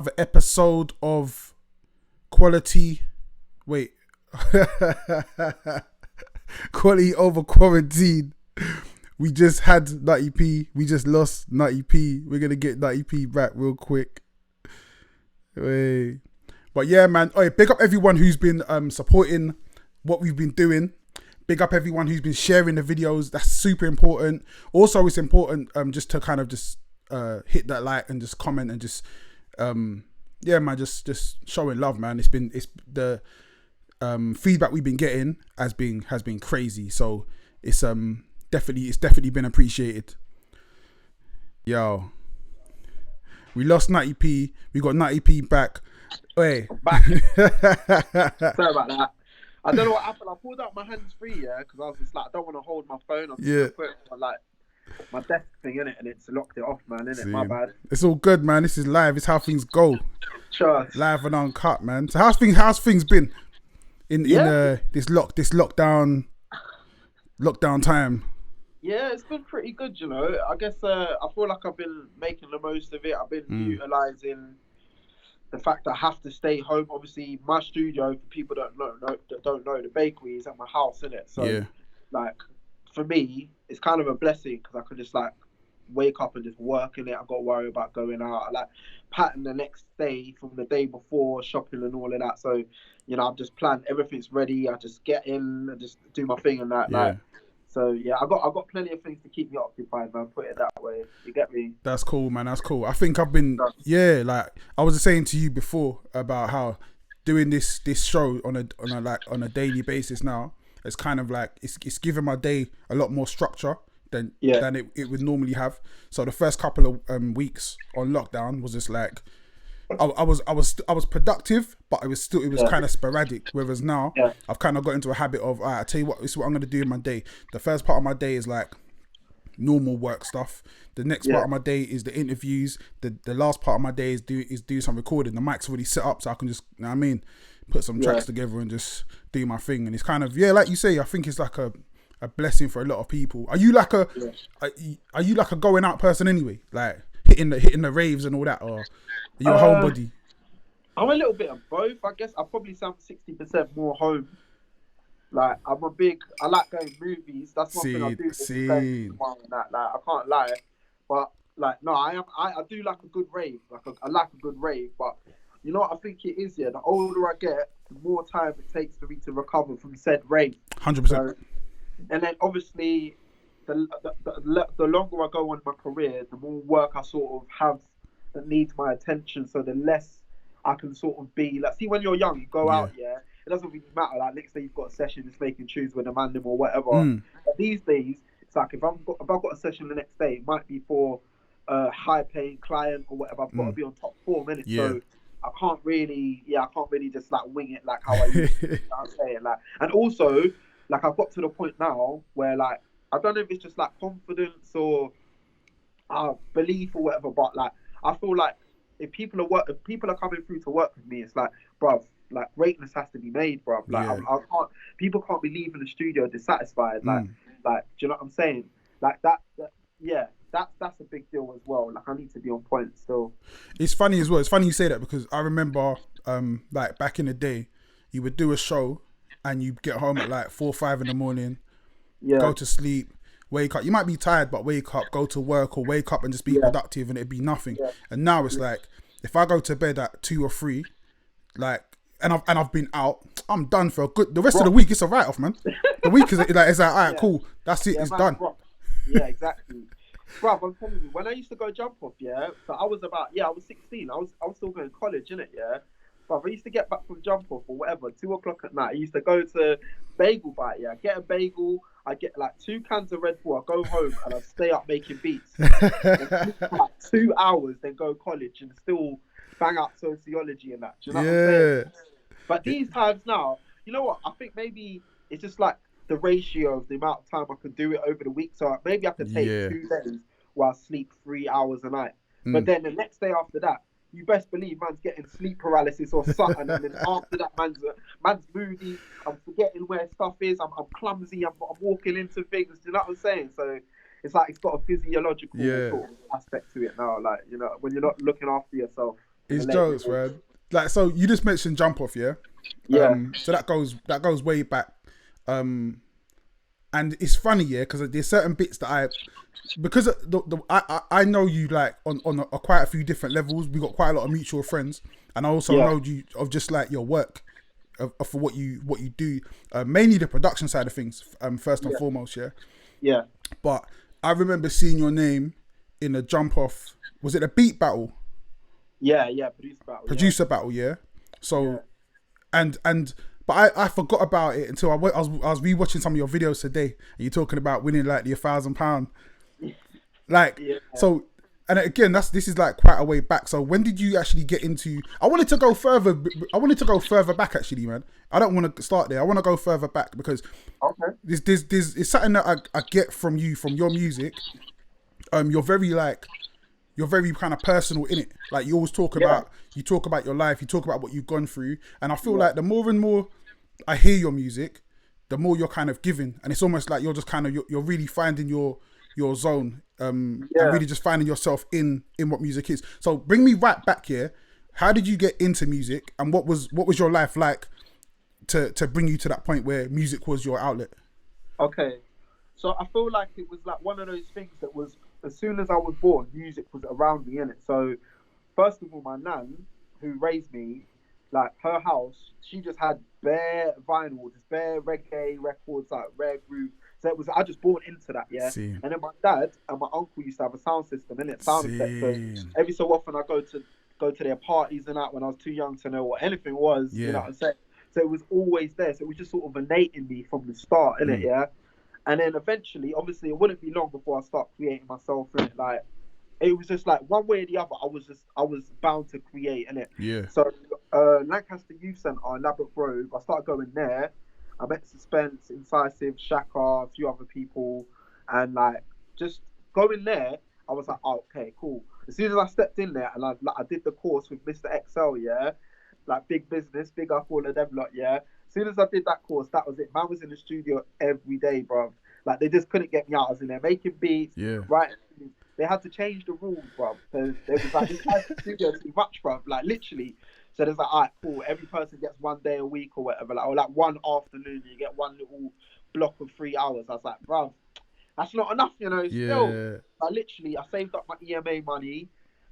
Another episode of quality. Wait. Quality over quarantine. We just had Nutty P. We just lost Nutty P. We're gonna get Nutty P back real quick. Wait. But yeah, man. Oh, big up everyone who's been supporting what we've been doing. Big up everyone who's been sharing the videos. That's super important. Also, it's important just to kind of just hit that like and just comment and just yeah, man, just showing love, man. It's the feedback we've been getting has been crazy. So it's definitely been appreciated. Yo, we lost Nutty P. We got Nutty P back. Hey, Back. Sorry about that. I don't know what happened. I pulled out my hands free, yeah, because I was just like, I don't want to hold my phone. I'm just gonna put it on like my desk thing in it, and it's locked it off, man. In it, my bad. It's all good, man. This is live. It's how things go. Sure. Live and uncut, man. So how's things been in this lockdown time? Yeah, it's been pretty good, you know. I guess I feel like I've been making the most of it. I've been utilizing the fact that I have to stay home. Obviously, my studio, for people that don't know, the bakery is at my house, innit? So, like, for me, it's kind of a blessing because I can just like wake up and just work in it. I've got to worry about going out. I like pattern the next day from the day before, shopping and all of that. So, you know, I've just planned, everything's ready. I just get in and just do my thing and that. Like, so yeah, I got plenty of things to keep me occupied, man. Put it that way. You get me? That's cool, man. That's cool. I think I've been like I was saying to you before about how doing this show on a daily basis now. It's kind of like it's giving my day a lot more structure than it would normally have. So the first couple of weeks on lockdown was just like I was productive, but it was kind of sporadic. Whereas now I've kind of got into a habit of, I tell you what, this is what I'm gonna do in my day. The first part of my day is like normal work stuff. The next part of my day is the interviews. The last part of my day is do some recording. The mic's already set up, so I can just, you know what I mean, put some tracks together and just do my thing. And it's kind of like you say, I think it's like a blessing for a lot of people. Are you like are you like a going out person anyway? Like hitting the raves and all that, or are you a homebody? I'm a little bit of both. I guess I probably sound 60% more home. Like I like going movies. That's one thing I do. Like I can't lie, but like no, I do like a good rave. I like a good rave, but you know what I think it is. Yeah, the older I get, the more time it takes for me to recover from said rave. 100%. And then obviously, the longer I go on my career, the more work I sort of have that needs my attention. So the less I can sort of be like. See, when you're young, you go out, it doesn't really matter. Like next day you've got a session, just making tunes with a man or whatever. But these days, it's like if I've got a session the next day, it might be for a high-paying client or whatever. I've got to be on top 4 minutes. So I can't really just like wing it like how I used to. You know what I'm saying? Like, and also, like I've got to the point now where like I don't know if it's just like confidence or belief or whatever, but like I feel like if people are coming through to work with me, it's like, bruv, like greatness has to be made, bruv. Like people can't be leaving the studio dissatisfied. Like, do you know what I'm saying? Like that's a big deal as well. Like I need to be on point still. It's funny as well. It's funny you say that because I remember like back in the day, you would do a show and you get home at like 4 or 5 in the morning, go to sleep, wake up. You might be tired, but wake up, go to work, or wake up and just be productive, and it'd be nothing. And now it's like if I go to bed at 2 or 3, like, and I've been out, I'm done for a good. The rest of the week, it's a write off, man. The week is like it's like, all right, cool, that's it, it's done. Yeah, exactly. Bruv, I'm telling you, when I used to go jump off, so I was 16. I was still going to college, innit, Bruv, I used to get back from jump off or whatever, 2 o'clock at night. I used to go to Bagel Bite, get a bagel. I get like 2 cans of Red Bull. I go home and I stay up making beats. For like 2 hours, then go college and still bang out sociology and that. Do you know what I'm saying? But these times now, you know what? I think maybe it's just like the ratio of the amount of time I could do it over the week. So maybe I could take 2 days while I sleep 3 hours a night. But then the next day after that, you best believe man's getting sleep paralysis or something, and then after that man's moody. I'm forgetting where stuff is. I'm clumsy. I'm walking into things. Do you know what I'm saying? So it's like it's got a physiological sort of aspect to it now. Like, you know, when you're not looking after yourself. It's jokes, man. Like, so you just mentioned Jump Off, yeah? Yeah. So that goes way back. And it's funny, yeah, because there's certain bits that because I know you like on quite a few different levels. We got quite a lot of mutual friends, and I also know you of just like your work, for what you do, mainly the production side of things, first and foremost, yeah. Yeah. But I remember seeing your name in a Jump Off. Was it a beat battle? Yeah, Producer battle, yeah. So, but I forgot about it until I was rewatching some of your videos today, and you're talking about winning like the £1,000, like so. And again, this is like quite a way back. So when did you actually get into? I wanted to go further. Back actually, man. I don't want to start there. I want to go further back because there's it's something that I get from you, from your music. You're very kind of personal in it. Like you always talk about your life, you talk about what you've gone through. And I feel like the more and more I hear your music, the more you're kind of giving. And it's almost like you're just kind of, you're really finding your zone, and really just finding yourself in what music is. So bring me right back here. How did you get into music, and what was your life like to bring you to that point where music was your outlet? Okay. So I feel like it was like one of those things that was, as soon as I was born, music was around me, innit? So, first of all, my nan, who raised me, like her house, she just had bare vinyl, just bare reggae records, like rare groove. So it was, I just bought into that, yeah. Same. And then my dad and my uncle used to have a sound system, innit? Sound effects. So every so often I go to their parties and that when I was too young to know what anything was, you know what I'm saying? So it was always there. So it was just sort of innate in me from the start, innit, yeah? And then eventually, obviously, it wouldn't be long before I start creating myself, innit? Like, it was just like one way or the other, I was bound to create, innit? Yeah. So, Lancaster Youth Centre in Ladbroke Grove, I started going there. I met Suspense, Incisive, Shaka, a few other people, and like just going there, I was like, oh, okay, cool. As soon as I stepped in there and I did the course with Mr. XL, yeah, like big business, big up all of them lot, yeah. As soon as I did that course, that was it. Man was in the studio every day, bro. Like they just couldn't get me out. I was in there making beats, right? They had to change the rules, bro. So they was like, this guy's in the studio too much, bro. Like literally. So there's like, all right, cool. Every person gets 1 day a week or whatever, like, or like one afternoon, you get one little block of 3 hours. I was like, bro, that's not enough, you know. Still, like literally, I saved up my EMA money,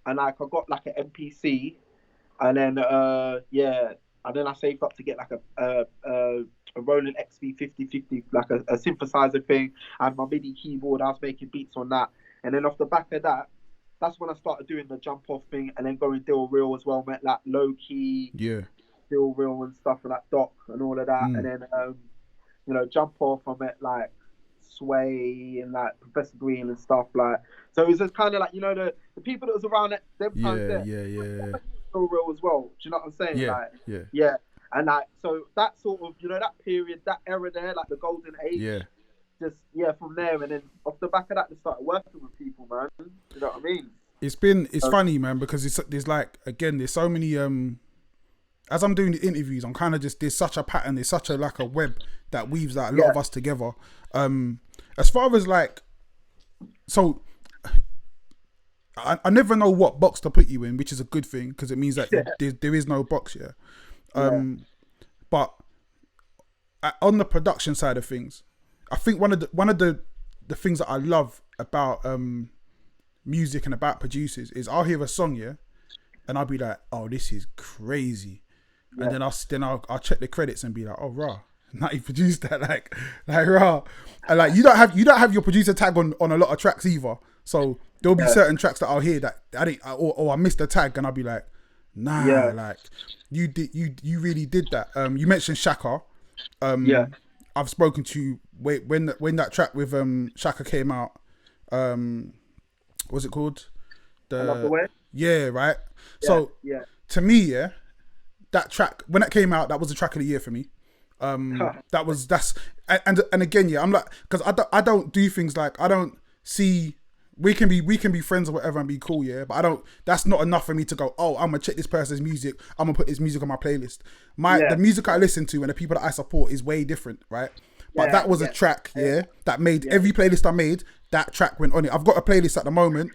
and like I got like an MPC, and then and then I saved up to get like a Roland XV5050, like a synthesizer thing. I had my MIDI keyboard. I was making beats on that, and then off the back of that, that's when I started doing the Jump Off thing, and then going Deal Real as well. Met like Low Key, Deal Real and stuff, and like Doc and all of that. And then Jump Off, I met like Sway and like Professor Green and stuff like. So it was just kind of like the people that was around at them times there. Deal Real as well. Do you know what I'm saying? Yeah. And like so that sort of that period, that era there, like the golden age. Just from there, and then off the back of that, just started working with people, man. You know what I mean? It's funny, man, because there's like, again, there's so many as I'm doing the interviews, I'm kind of just, there's such a pattern, there's such a like a web that weaves like a lot of us together. As far as like, so I never know what box to put you in, which is a good thing because it means that there is no box here. But on the production side of things, I think one of the things that I love about music and about producers is I'll hear a song, and I'll be like, oh, this is crazy, and then I'll check the credits and be like, oh, rah, Nutty produced that, like rah, and like you don't have your producer tag on a lot of tracks either, so there'll be certain tracks that I'll hear that I didn't, or I missed the tag, and I'll be like, nah, like you really did that. You mentioned Shaka, I've spoken to when that track with Shaka came out. What's it called? I Love the Way. Yeah, right. So to me, that track when that came out, that was the track of the year for me. That's again, I'm like, because I don't do things like, I don't see. We can be friends or whatever and be cool, but that's not enough for me to go, oh, I'm gonna check this person's music, I'm gonna put his music on my playlist. The music I listen to and the people that I support is way different, right? but that was a track, that made every playlist I made. That track went on it. I've got a playlist at the moment,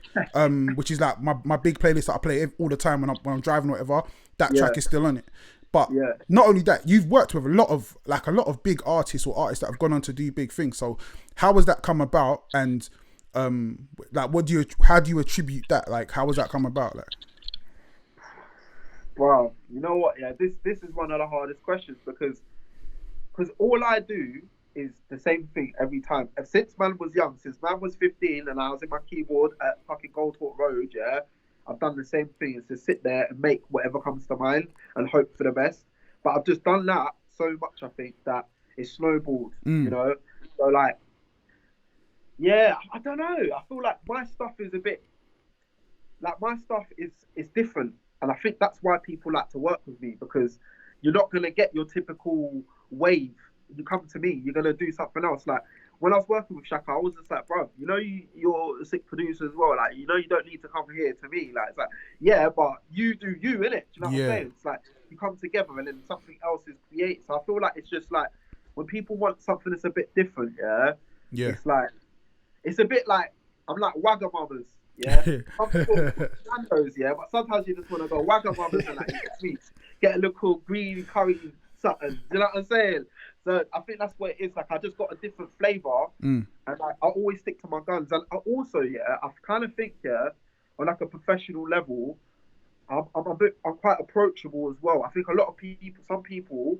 which is like my big playlist that I play all the time when I'm driving or whatever. That track is still on it. But not only that, you've worked with a lot of big artists or artists that have gone on to do big things. So how has that come about? And like, how do you attribute that? Like, how has that come about? Like, wow, you know what? Yeah, this is one of the hardest questions because all I do is the same thing every time. Since man was young, since man was 15 and I was in my keyboard at fucking Goldthorpe Road, I've done the same thing. Is to sit there and make whatever comes to mind and hope for the best. But I've just done that so much, I think, that it snowballed, you know? So, like, yeah, I don't know. I feel like my stuff is a bit, like, my stuff is different. And I think that's why people like to work with me, because you're not going to get your typical wave. You come to me, you're going to do something else. Like, when I was working with Shaka, I was just like, bro, you know, you're a sick producer as well. Like, you know, you don't need to come here to me. Like, it's like, yeah, but you do you, innit? Do you know what I'm saying? It's like, you come together and then something else is created. So I feel like it's just like, when people want something that's a bit different, it's like, it's a bit like, I'm like Wagamamas, Some people Nando's, but sometimes you just want to go Wagamamas and like, get a little green curry something. Do you know what I'm saying? So I think that's what it is. Like, I just got a different flavour, and like, I always stick to my guns. And I also, I kind of think, on like a professional level, I'm quite approachable as well. I think a lot of people, some people,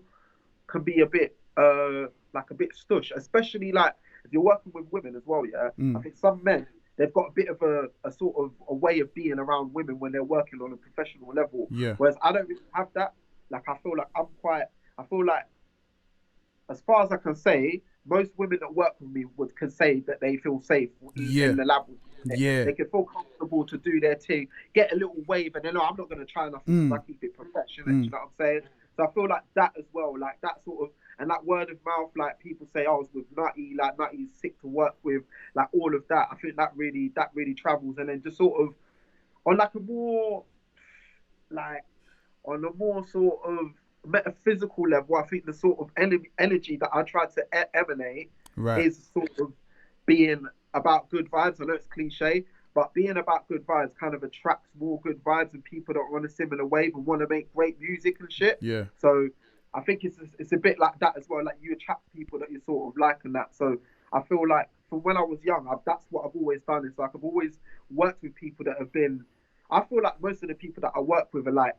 can be a bit like a bit stush, especially like if you're working with women as well. I think some men, they've got a bit of a sort of a way of being around women when they're working on a professional level. Whereas I don't really have that. Like, I feel like, as far as I can say, most women that work with me can say that they feel safe in the lab. They can feel comfortable to do their thing, get a little wave, and then, I'm not going to try nothing because I keep it professional. You know what I'm saying? So I feel like that as well, like that sort of, and that word of mouth, like people say, I was with Nutty, like Nutty's sick to work with, like all of that. I think that really travels, and then just sort of on like a more, like on a more sort of metaphysical level, I think the sort of energy that I try to emanate is sort of being about good vibes. I know it's cliche, but being about good vibes kind of attracts more good vibes and people that are on a similar wave and want to make great music and shit. So I think it's a bit like that as well. Like, you attract people that you sort of like and that. So I feel like from when I was young, that's what I've always done. It's like I've always worked with people that have been. I feel like most of the people that I work with are like,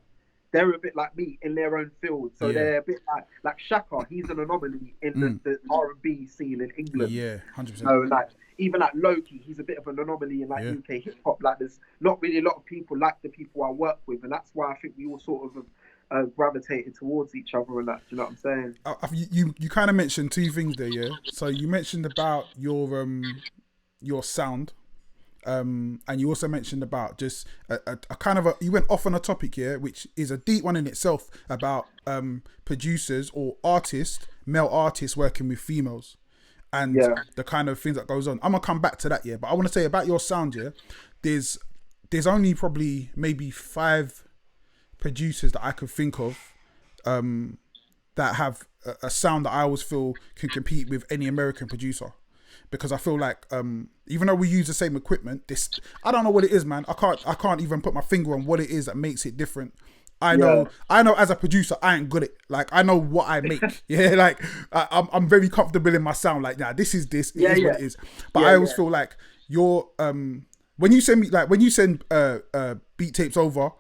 they're a bit like me in their own field. So they're a bit like Shaka. He's an anomaly in the R&B scene in England. 100%. So like, even like Loki, he's a bit of an anomaly in like UK hip hop. Like, there's not really a lot of people like the people I work with, and that's why I think we all sort of gravitated towards each other and that. Do you know what I'm saying? You kind of mentioned two things there, So you mentioned about your sound. And you also mentioned about just a kind of you went off on a topic here, which is a deep one in itself, about producers or artists, male artists working with females, and the kind of things that goes on. I'm gonna come back to that, but I want to say about your sound, there's only probably maybe 5 producers that I could think of that have a sound that I always feel can compete with any American producer. Because I feel like even though we use the same equipment, I don't know what it is, man. I can't even put my finger on what it is that makes it different. I know as a producer, I ain't good at, like, I know what I make. Like, I'm very comfortable in my sound. Like, nah, this is what it is. But I always feel like your when you send beat tapes over,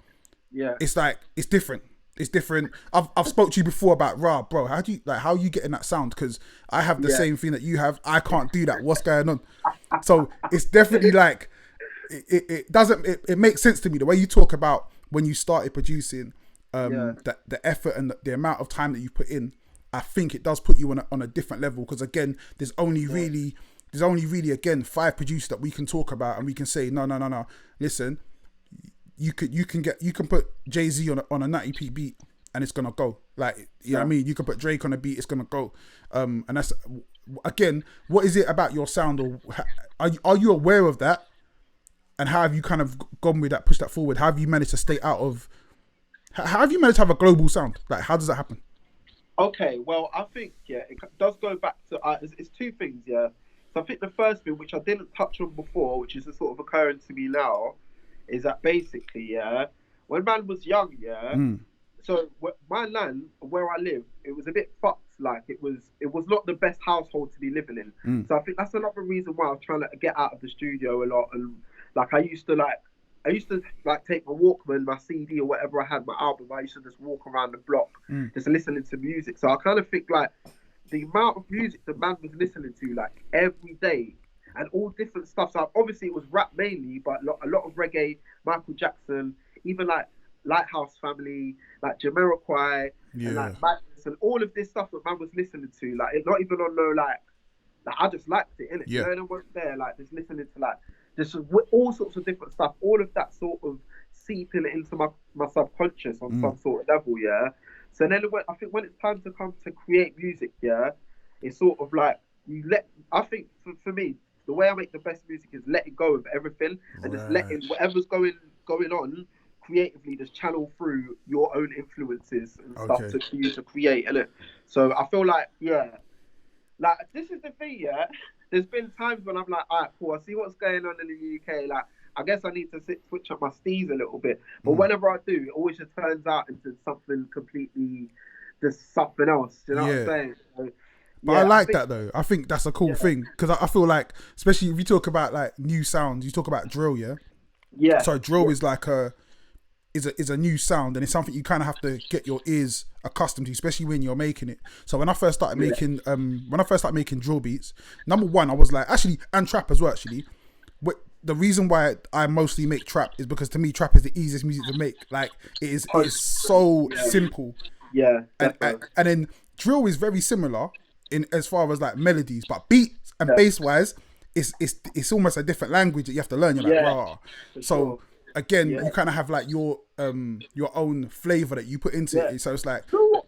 it's like, it's different. It's different. I've spoke to you before about, bro, how are you getting that sound? Because I have the same thing that you have. I can't do that. What's going on? So it's definitely like, it makes sense to me the way you talk about when you started producing, the effort and the amount of time that you put in. I think it does put you on a different level, because again, there's only really again 5 producers that we can talk about, and we can say no. Listen. You can put Jay-Z on a Nutty P beat and it's gonna go. Like, you know what I mean? You can put Drake on a beat, it's gonna go. And that's, again, what is it about your sound, or are you aware of that? And how have you kind of gone with that, pushed that forward? How have you managed to stay out of? How have you managed to have a global sound? Like, how does that happen? Okay, well, I think it does go back to it's two things, yeah. So I think the first thing, which I didn't touch on before, which is sort of occurring to me now, is that basically, yeah, when man was young, yeah. Mm, So my land where I live, it was a bit fucked. Like it was not the best household to be living in. mm, So I think that's another reason why I was trying to get out of the studio a lot. And like I used to take my Walkman, my CD or whatever I had, my album. I used to just walk around the block, mm. just listening to music. So I kind of think like the amount of music the man was listening to like every day and all different stuff. So obviously it was rap mainly, but a lot of reggae, Michael Jackson, even like Lighthouse Family, like Jamiroquai, and Yeah. like Madness, and all of this stuff that man was listening to. Like it not even on no like I just liked it, innit? You Yeah. know, and I was there like just listening to like just all sorts of different stuff. All of that sort of seeping into my subconscious on Mm. some sort of level, yeah. So then I think when it's time to come to create music, yeah, it's sort of like I think for me, the way I make the best music is letting go of everything and just Right. letting whatever's going on creatively just channel through your own influences and stuff Okay. for you to create, innit? So I feel like, yeah, like this is the thing, yeah. There's been times when I'm like, all right, cool, I see what's going on in the UK. Like, I guess I need to switch up my steez a little bit. But Mm. whenever I do, it always just turns out into something completely, just something else. Do you know what I'm Yeah. saying? So, But I yeah, I like think, that though. I think that's a cool yeah, thing because I feel like, especially if you talk about like new sounds, you talk about drill, yeah. yeah, So drill yeah, is like a new sound, and it's something you kind of have to get your ears accustomed to, especially when you're making it. So when I first started yeah, making drill beats, number one, I was like, actually, and trap as well, actually. The reason why I mostly make trap is because to me trap is the easiest music to make. Like it is 100%, so yeah, simple, yeah, and definitely, then drill is very similar in as far as like melodies, but beats and yeah, bass wise, it's almost a different language that you have to learn. You're like, yeah, rah. for So sure, again, yeah, you kind of have like your own flavor that you put into yeah. it. So it's like, You know what?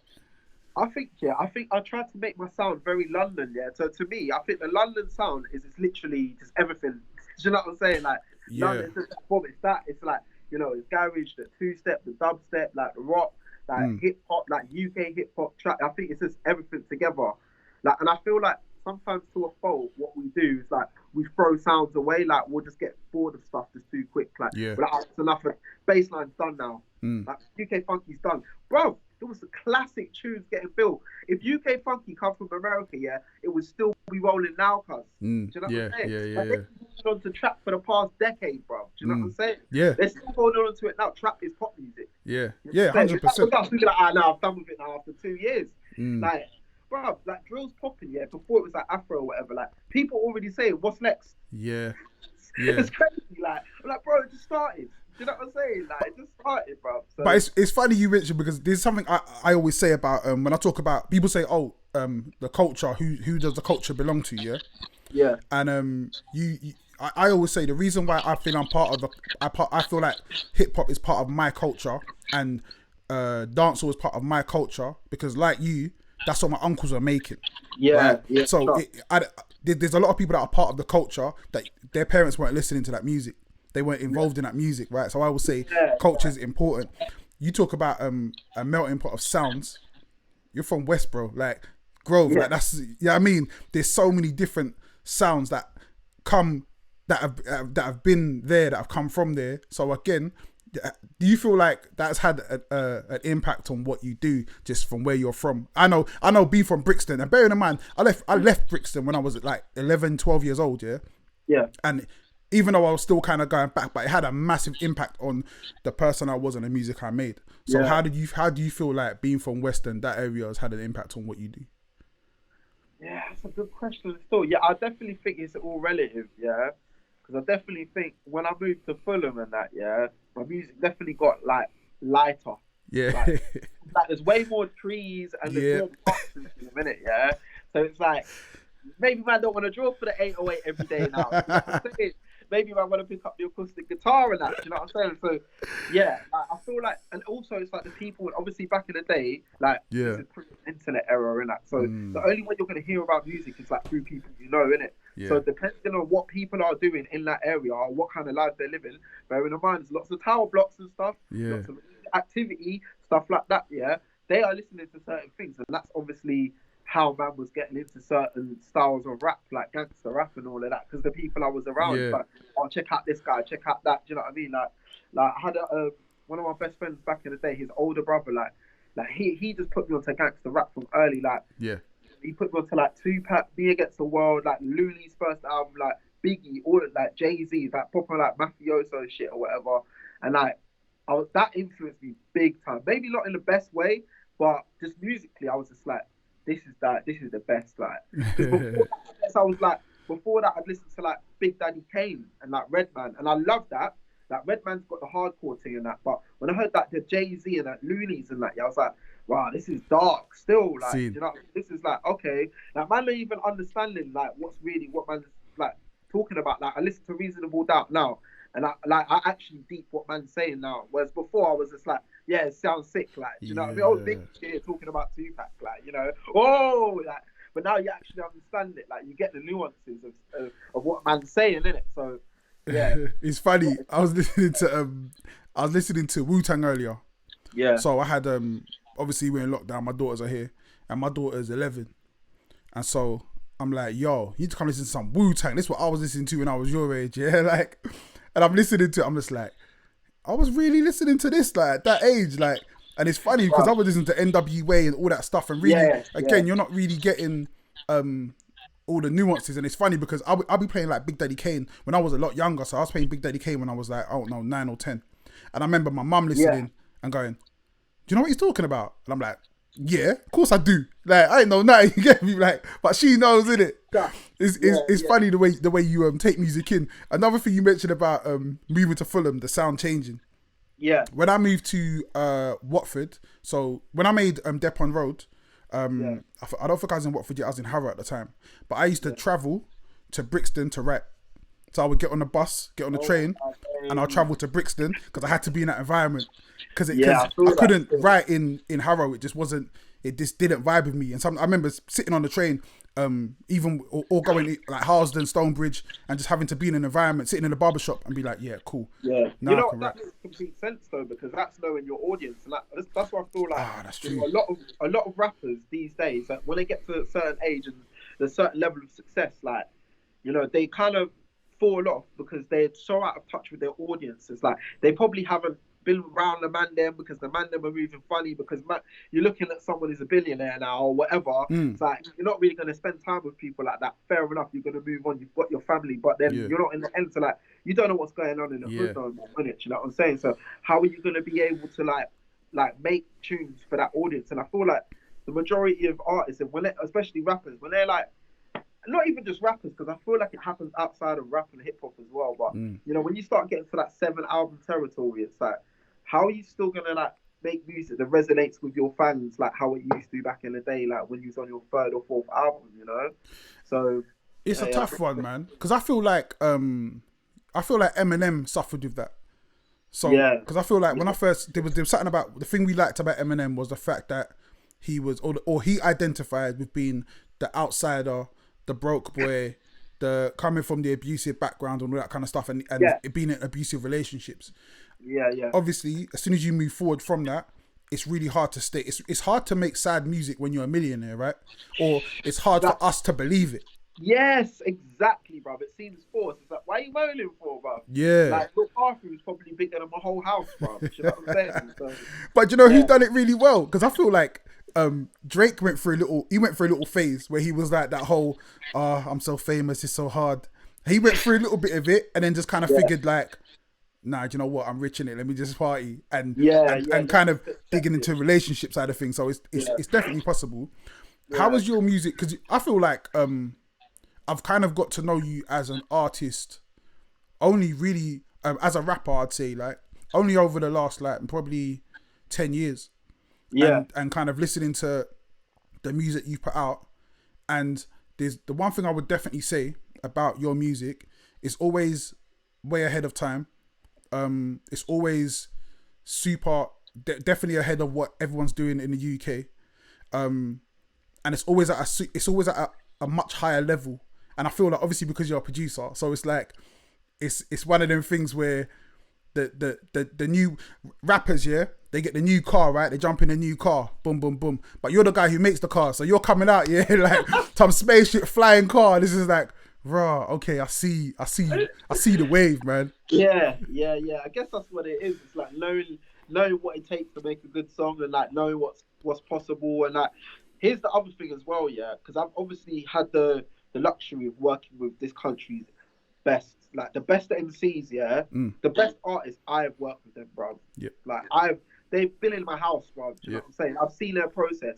I think I tried to make my sound very London, yeah. So to me, I think the London sound is just literally just everything. Do you know what I'm saying? Like yeah, London, it's just boom, it's that. It's like it's garage, the two step, the dubstep, like the rock, like mm, hip hop, like UK hip hop track. I think it's just everything together. Like, and I feel like sometimes to a fault, what we do is like we throw sounds away. Like we'll just get bored of stuff just too quick. Like yeah, we're like, oh, it's enough. Bassline's done now. mm, Like UK Funky's done, bro. There was the classic tunes getting built. If UK Funky come from America, yeah, it would still be rolling now, cuz. mm, Do you know what yeah, I'm saying? yeah, yeah, Like they've yeah, been moving on to trap for the past decade, bro. Do you know what I'm mm, saying? yeah, They're still holding on to it now. Trap is pop music. yeah, You know yeah, what I'm saying? hundred If that was percent. us, we'd be like, ah, no, I've done with it now after 2 years. Mm, Like, bro, like drill's popping, yeah. Before it was like Afro or whatever. Like, people already saying, what's next? yeah, yeah. It's crazy. Like, I'm like, bro, it just started. Do you know what I'm saying? Like, it just started, bro. But So, it's funny you mentioned because there's something I always say about when I talk about people say, oh, the culture, who does the culture belong to, yeah. yeah, And I always say the reason why I feel I'm part of I feel like hip hop is part of my culture and dancehall is part of my culture because like you, that's what my uncles are making, right? yeah, yeah, So sure. there's a lot of people that are part of the culture that their parents weren't listening to that music, they weren't Yeah, involved in that music, right? So I would say yeah, culture is important. You talk about a melting pot of sounds. You're from West, bro. Like Grove, yeah. like that's yeah. I mean, there's so many different sounds that come that have been there, that have come from there. So again, do you feel like that's had an impact on what you do just from where you're from? I know being from Brixton, and bearing in mind, I left Brixton when I was like 11, 12 years old, yeah. Yeah, And even though I was still kind of going back, but it had a massive impact on the person I was and the music I made. So yeah, how do you feel like being from Western, that area has had an impact on what you do? yeah. That's a good question. Still, yeah, I definitely think it's all relative. Yeah, because I definitely think when I moved to Fulham and that, yeah, my music definitely got like lighter. Yeah, Like, there's way more trees and there's yeah, more bucks in a minute. Yeah, so it's like maybe man don't want to draw for the 808 every day now. You know what I'm saying? Maybe I want to pick up the acoustic guitar and that. You know what I'm saying? So yeah, like, I feel like, and also it's like the people. Obviously, back in the day, like this yeah, is pre-internet era and that. So the mm, only way you're gonna hear about music is like through people you know, innit? yeah, So depending on what people are doing in that area or what kind of life they're living, bearing in mind there's lots of tower blocks and stuff, yeah, lots of activity, stuff like that. Yeah. they are listening to certain things, and that's obviously how man was getting into certain styles of rap, like gangster rap and all of that, because the people I was around, Yeah. like, oh, check out this guy, check out that. Do you know what I mean? Like I had one of my best friends back in the day, his older brother, like he just put me onto gangster rap from early, like. Yeah. He put me onto like Tupac, Me Against the World, like Looney's first album, like Biggie, all of like Jay-Z, like proper like mafioso shit or whatever. And like that influenced me big time. Maybe not in the best way, but just musically, I was just like, this is the best. Like, because before that, I'd listened to like Big Daddy Kane and like Redman, and I love that. Like Redman's got the hardcore thing and that, but when I heard that the Jay-Z and like Looney's and that, yeah, I was like, wow, this is dark still. Like, you know, this is like, okay, like man, not even understanding like what man's like talking about. Like I listen to Reasonable Doubt now, and I actually deep what man's saying now. Whereas before I was just like, yeah, it sounds sick. Like, you know what I mean? Oh, big shit talking about Tupac, like, you know, oh, like. But now you actually understand it. Like you get the nuances of what man's saying, innit? So. Yeah, it's funny. I was listening to Wu-Tang earlier. Yeah. So I had obviously we're in lockdown. My daughters are here, and my daughter's 11, and so I'm like, yo, you need to come listen to some Wu-Tang. This is what I was listening to when I was your age, yeah. Like, and I'm listening to it. I'm just like, I was really listening to this like at that age, like. And it's funny because I was listening to NWA and all that stuff, and really, you're not really getting all the nuances. And it's funny because I'll be playing like Big Daddy Kane when I was a lot younger. So I was playing Big Daddy Kane when I was like, I don't know, 9 or 10. And I remember my mum listening and going, do you know what he's talking about? And I'm like, yeah, of course I do. Like, I ain't know nothing, you get me? Like, but she knows, innit? It's funny the way you take music in. Another thing you mentioned about moving to Fulham, the sound changing. Yeah. When I moved to Watford, so when I made Depon Road, I don't think I was in Watford yet, I was in Harrow at the time. But I used to travel to Brixton to write. So I would get on the bus, get on the train, and I'll travel to Brixton because I had to be in that environment. Because I couldn't write in Harrow. It just didn't vibe with me. And I remember sitting on the train, even or going like Harlesden, Stonebridge, and just having to be in an environment, sitting in a barbershop and be like, yeah, cool. Yeah. You know what, that makes complete sense though, because that's knowing your audience, and that's why I feel like that's true. You know, a lot of rappers these days, like, when they get to a certain age and a certain level of success, like, you know, they kind of fall off because they're so out of touch with their audience. It's like they probably haven't been around the man them because the man them are moving funny, because you're looking at someone who's a billionaire now or whatever. It's like you're not really going to spend time with people like that. Fair enough, you're going to move on, you've got your family, but then you're not in the end, so like you don't know what's going on in the hood no more, innit? You know what I'm saying? So how are you going to be able to like make tunes for that audience? And I feel like the majority of artists, and especially rappers, when they're like, not even just rappers, because I feel like it happens outside of rap and hip hop as well. But you know, when you start getting to that 7-album territory, it's like, how are you still gonna like make music that resonates with your fans like how it used to back in the day, like when you was on your 3rd or 4th album, you know? So it's a tough one, man. Because I feel like Eminem suffered with that. So because I feel like when I first there was something about the thing we liked about Eminem was the fact that he was or he identified with being the outsider, the broke boy, the coming from the abusive background and all that kind of stuff, and it being in abusive relationships. Yeah. Obviously, as soon as you move forward from that, it's really hard to stay. It's hard to make sad music when you're a millionaire, right? Or it's hard for us to believe it. Yes, exactly, bro. It seems forced. It's like, why are you moaning for, bro? Yeah. Like, your bathroom is probably bigger than my whole house, bro. You know what I'm saying? So, but you know who done it really well? Because I feel like Drake went through a little phase where he was like that whole, I'm so famous, it's so hard. He went through a little bit of it and then just kind of figured like, nah, do you know what? I'm rich in it. Let me just party and kind of digging into relationship side of things. So it's definitely possible. Yeah. How was your music? Because I feel like I've kind of got to know you as an artist only really as a rapper. I'd say like only over the last like probably 10 years. Yeah, and kind of listening to the music you put out. And there's the one thing I would definitely say about your music is always way ahead of time. It's always definitely ahead of what everyone's doing in the UK, and it's always at a much higher level. And I feel like obviously because you're a producer, so it's like it's one of them things where the new rappers, yeah, they get the new car, right? They jump in a new car, boom, boom, boom. But you're the guy who makes the car, so you're coming out, yeah, like some spaceship flying car. This is like, raw. Okay, I see the wave, man. Yeah. I guess that's what it is. It's like knowing what it takes to make a good song, and like knowing what's possible. And like, here's the other thing as well, yeah, because I've obviously had the luxury of working with this country's best, like the best MCs, yeah, the best artists. I've worked with them, bro. Yeah. Like they've been in my house, bro. Do you know what I'm saying? I've seen their process,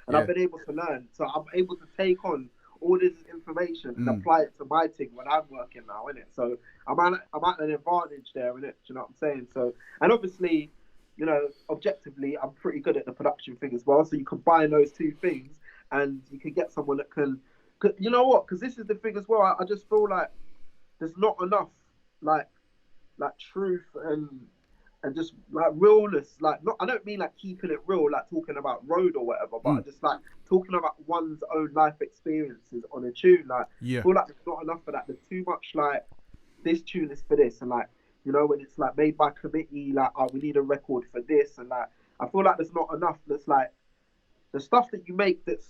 and I've been able to learn. So I'm able to take on all this information and apply it to my thing when I'm working now, innit? So I'm at an advantage there, innit? Do you know what I'm saying? So, and obviously, you know, objectively, I'm pretty good at the production thing as well. So you combine those two things, and you can get someone that can, you know what? Because this is the thing as well. I just feel like there's not enough like truth and just like realness. Like, not, I don't mean like keeping it real, like talking about road or whatever, but just like talking about one's own life experiences on a tune. Like, I feel like there's not enough of that. There's too much like, this tune is for this, and like, you know, when it's like made by committee, like, oh, we need a record for this, and like, I feel like there's not enough that's like the stuff that you make that's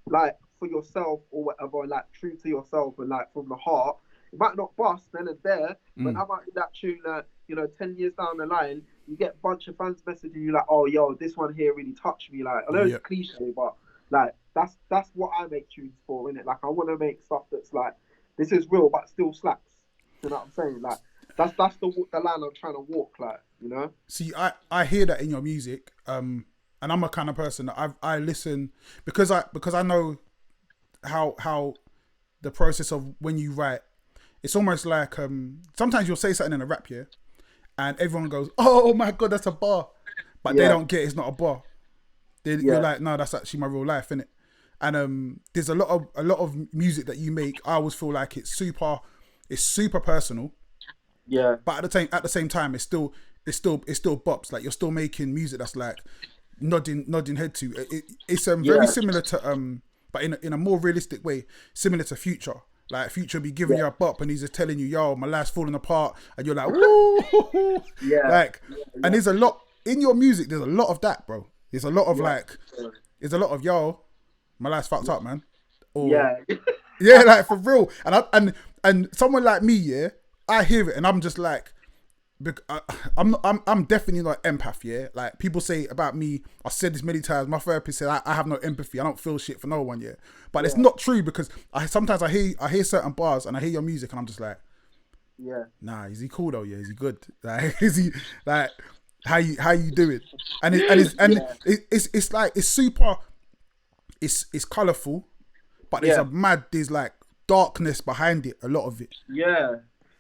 like for yourself or whatever, like true to yourself and like from the heart. It might not bust then and there, but how about that tune that, you know, 10 years down the line, you get a bunch of fans messaging you like, oh, yo, this one here really touched me. Like, I know it's cliche, but like, that's what I make tunes for, innit? Like, I want to make stuff that's like, this is real, but still slaps. You know what I'm saying? Like, that's the line I'm trying to walk, like, you know? See, I hear that in your music, and I'm a kind of person that I listen because I know how the process of when you write. It's almost like sometimes you'll say something in a rap, yeah, and everyone goes, "Oh my god, that's a bar," but they don't get it's not a bar. You're like, no, that's actually my real life, innit? And there's a lot of music that you make. I always feel like it's super personal. Yeah. But at the same time, it's still bops. Like, you're still making music that's like nodding head to. It's very similar to but in a more realistic way, similar to Future. Like, Future be giving you a bop and he's just telling you, yo, my life's falling apart, and you're like, woo. And there's a lot in your music. There's a lot of that, bro. There's a lot of there's a lot of, yo, my life's fucked up, man. Or, like, for real. And someone like me, yeah, I hear it and I'm just like, I'm definitely not empath, yeah. Like, people say about me, I've said this many times, my therapist said I have no empathy, I don't feel shit for no one, yeah. But it's not true, because sometimes I hear certain bars and I hear your music and I'm just like, nah, is he cool though? Yeah, is he good? Like, is he like, how you doing? And it's like, it's super, it's colourful, but there's like darkness behind it, a lot of it. Yeah.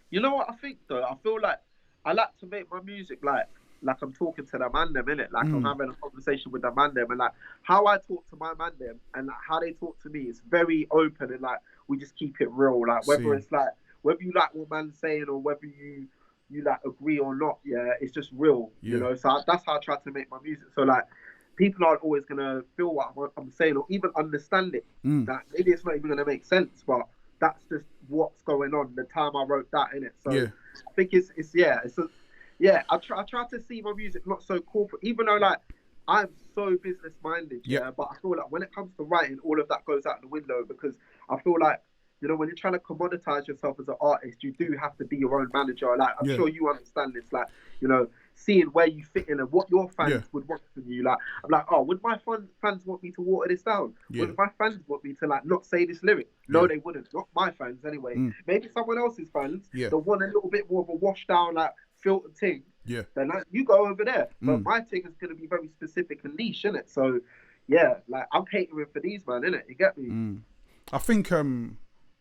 You know what I think though? I feel like I like to make my music like I'm talking to the man them, innit? Like, I'm having a conversation with the man them, and like how I talk to my man them and like how they talk to me is very open, and like we just keep it real. Like, whether it's like, whether you like what man's saying or whether you like agree or not, yeah, it's just real, you know? So that's how I try to make my music. So like, people aren't always gonna feel what I'm saying or even understand it. That maybe it's not even gonna make sense, but that's just what's going on the time I wrote that, innit? So I think I try to see my music not so corporate, even though like I'm so business minded, but I feel like when it comes to writing, all of that goes out the window, because I feel like, you know, when you're trying to commoditize yourself as an artist, you do have to be your own manager. Like, I'm sure you understand this, like, you know, seeing where you fit in and what your fans would want from you. Like, I'm like, oh, would my fans want me to water this down? Would my fans want me to like not say this lyric? No, they wouldn't. Not my fans anyway. Maybe someone else's fans that want a little bit more of a washed down, like, filtered thing. Then like, you go over there. But my thing is going to be very specific and niche, innit? So like, I'm catering for these, man, innit? You get me? I think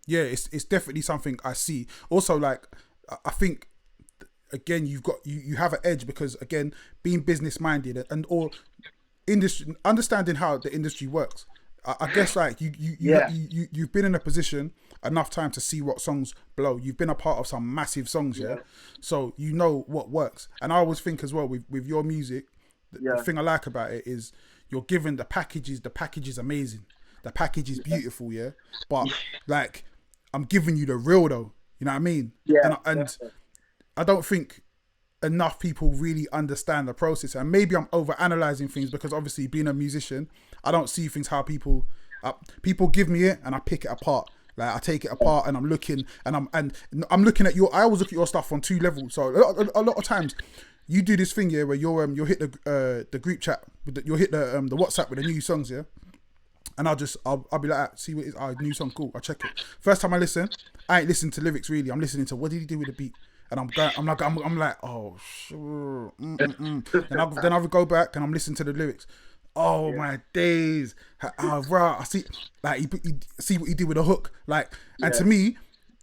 it's definitely something I see. Also, like, I think, again, you have an edge, because again, being business minded and or industry, understanding how the industry works. I guess like you've been in a position enough time to see what songs blow. You've been a part of some massive songs, so you know what works. And I always think as well with your music, the thing I like about it is you're given the package. The package is amazing. The package is beautiful, but like, I'm giving you the real though. You know what I mean? And I don't think enough people really understand the process. And maybe I'm over analyzing things because obviously being a musician, I don't see things how people give me it and I pick it apart. Like I take it apart and I'm looking and I'm looking at I always look at your stuff on 2 levels. So a lot of times you do this thing, yeah, where you'll hit the group chat you'll hit the WhatsApp with the new songs, yeah. And I'll be like, see what it is, new song, cool, I'll check it. First time I listen, I ain't listening to lyrics really. I'm listening to what did he do with the beat. And I'm like, oh sure. Then I would go back and I'm listening to the lyrics. Oh my days! Right, I see. Like he see what he did with the hook. Like, and to me,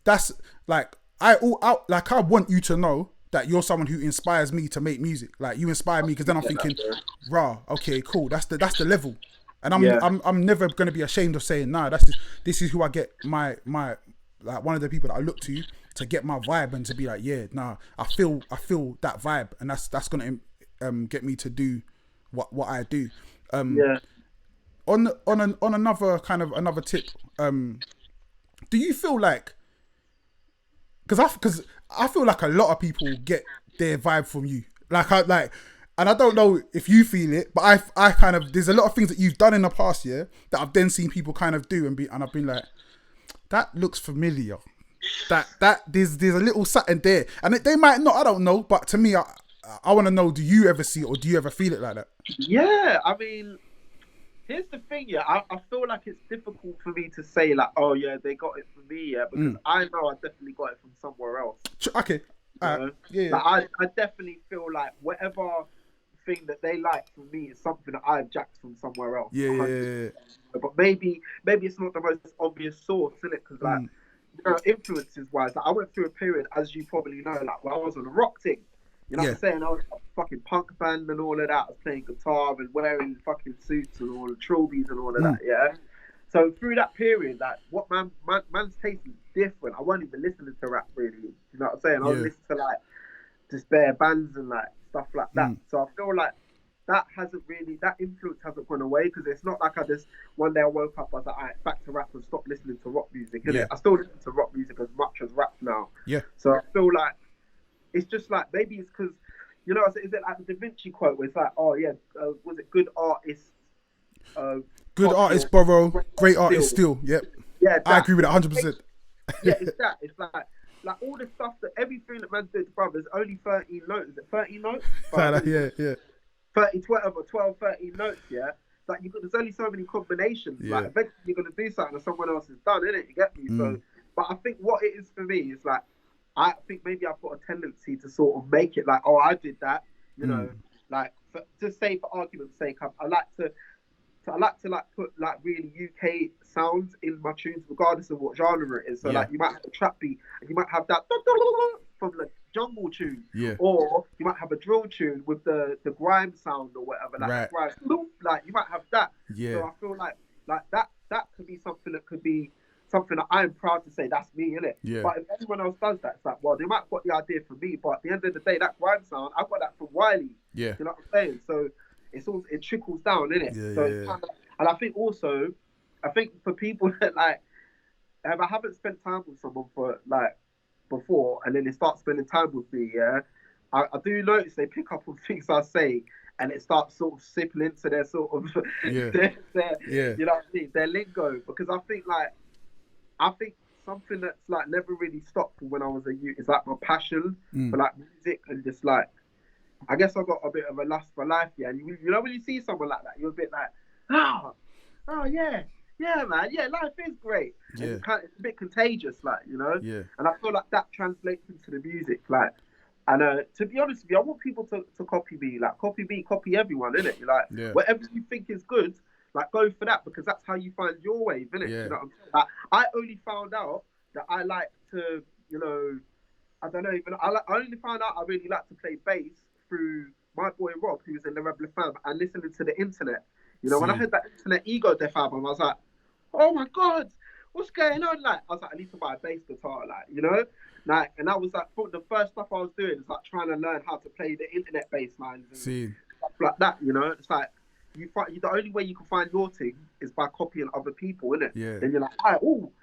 that's like I want you to know that you're someone who inspires me to make music. Like you inspire me because then I'm thinking, rah, okay, cool. That's the level. And I'm never gonna be ashamed of saying, nah, this is who I get my like one of the people that I look to get my vibe and to be like, yeah, nah, I feel that vibe, and that's gonna get me to do what I do. On another tip, do you feel like, because I feel like a lot of people get their vibe from you, and I don't know if you feel it, but I kind of, there's a lot of things that you've done in the past year that I've then seen people kind of do and I've been like, that looks familiar. That there's a little something there, and they might not. I don't know, but to me, I want to know: do you ever see it, or do you ever feel it like that? Yeah, I mean, here's the thing. Yeah, I feel like it's difficult for me to say like, oh yeah, they got it from me. Yeah, because I know I definitely got it from somewhere else. Okay, yeah. Like, I definitely feel like whatever thing that they like from me is something that I've jacked from somewhere else. Yeah. But maybe it's not the most obvious source, isn't it? Because like, you know, influences wise, like, I went through a period, as you probably know, like when I was on a rock thing. You know what I'm saying? I was a fucking punk band and all of that. I was playing guitar and wearing fucking suits and all the trilbies and all of that. Yeah. So through that period, like what man's taste is different. I wasn't even listening to rap really. You know what I'm saying? I was listening to like just bare bands and like stuff like that. So I feel like that influence hasn't gone away, because it's not like I just one day I woke up, I was like, all right, back to rap and stop listening to rock music. I still listen to rock music as much as rap now. Yeah. So I feel like it's just like, maybe it's because, you know, is it like the Da Vinci quote where it's like, oh yeah, was it good artists? Good artists borrow, great artists steal. Yep. Yeah, I agree with that 100%. Yeah, it's that. It's like all the stuff that everything that man's doing to brothers, only 13 notes. Is it 13 notes? Yeah. 12, 13 notes, yeah? Like, there's only so many combinations. Yeah. Like, eventually you're going to do something that someone else has done, innit? You get me? So, but I think what it is for me is like, I think maybe I've got a tendency to sort of make it like, oh, I did that, you know? Like, just say for argument's sake, I like to like put like really UK sounds in my tunes, regardless of what genre it is. So like, you might have a trap beat, and you might have that from the jungle tune, or you might have a drill tune with the grime sound or whatever, like grime, like you might have that. So I feel like that could be something that I'm proud to say that's me, innit? But if anyone else does that, it's like, well, they might have got the idea from me, but at the end of the day, that grime sound, I got that from Wiley. You know what I'm saying? So it trickles down, innit? It's kind of, and I think for people that like, if I haven't spent time with someone for like before, and then they start spending time with me, I do notice they pick up on things I say, and it starts sort of sipping into their sort of their you know what I mean, their lingo. Because I think something that's like never really stopped from when I was a youth is like my passion for like music, and just like, I guess I got a bit of a lust for life, and you know when you see someone like that, you're a bit like, oh yeah, man, life is great. It's a bit contagious, like, you know. And I feel like that translates into the music, like. And to be honest with you, I want people to copy me, like copy me, copy everyone, innit? You're like, whatever you think is good, like go for that, because that's how you find your wave, innit? You know what I'm saying? Like, I only found out that I like to, you know, I don't know, even I only found out I really like to play bass through my boy Rob, who was in the Rebel Fam, and listening to the internet. You know, when I heard that Internet Ego Death album, I was like, oh my God, what's going on? Like, I was like, I need to buy a bass guitar, like, you know? Like, and I was like, the first stuff I was doing is like trying to learn how to play the internet bass lines and stuff like that, you know? It's like, the only way you can find your thing is by copying other people, innit? Then you're like,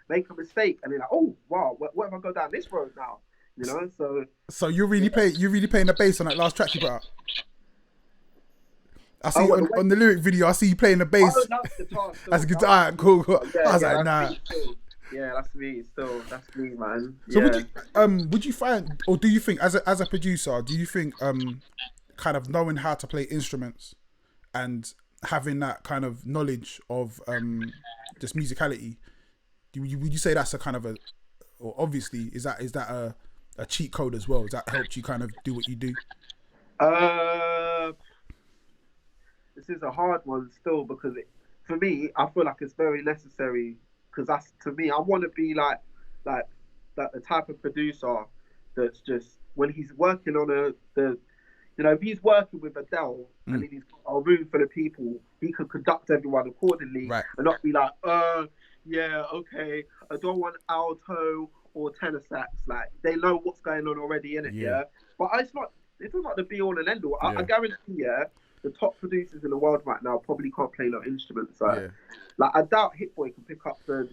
make a mistake, and you're like, oh, wow, what if I go down this road now? you know. So you're really playing the bass on that last track you put out. I see on the lyric video. I see you playing the bass. Oh, that's guitar. That's guitar. Cool. Yeah, I was like, nah. Yeah, that's me. Still, that's me, man. So would you find, or do you think, as a producer, do you think kind of knowing how to play instruments and having that kind of knowledge of just musicality, would you say that's a kind of or obviously is that a cheat code as well? Has that helped you kind of do what you do? This is a hard one still, because for me, I feel like it's very necessary, because that's, to me, I want to be like the type of producer that's just, when he's working on if he's working with Adele and he's got a room full of people, he can conduct everyone accordingly, right, and not be like, yeah, okay, I don't want alto or tenor sax. Like, they know what's going on already in it, yeah. But it's not the be all and end all. I guarantee, the top producers in the world right now probably can't play no instruments. Like I doubt Hit Boy can pick up the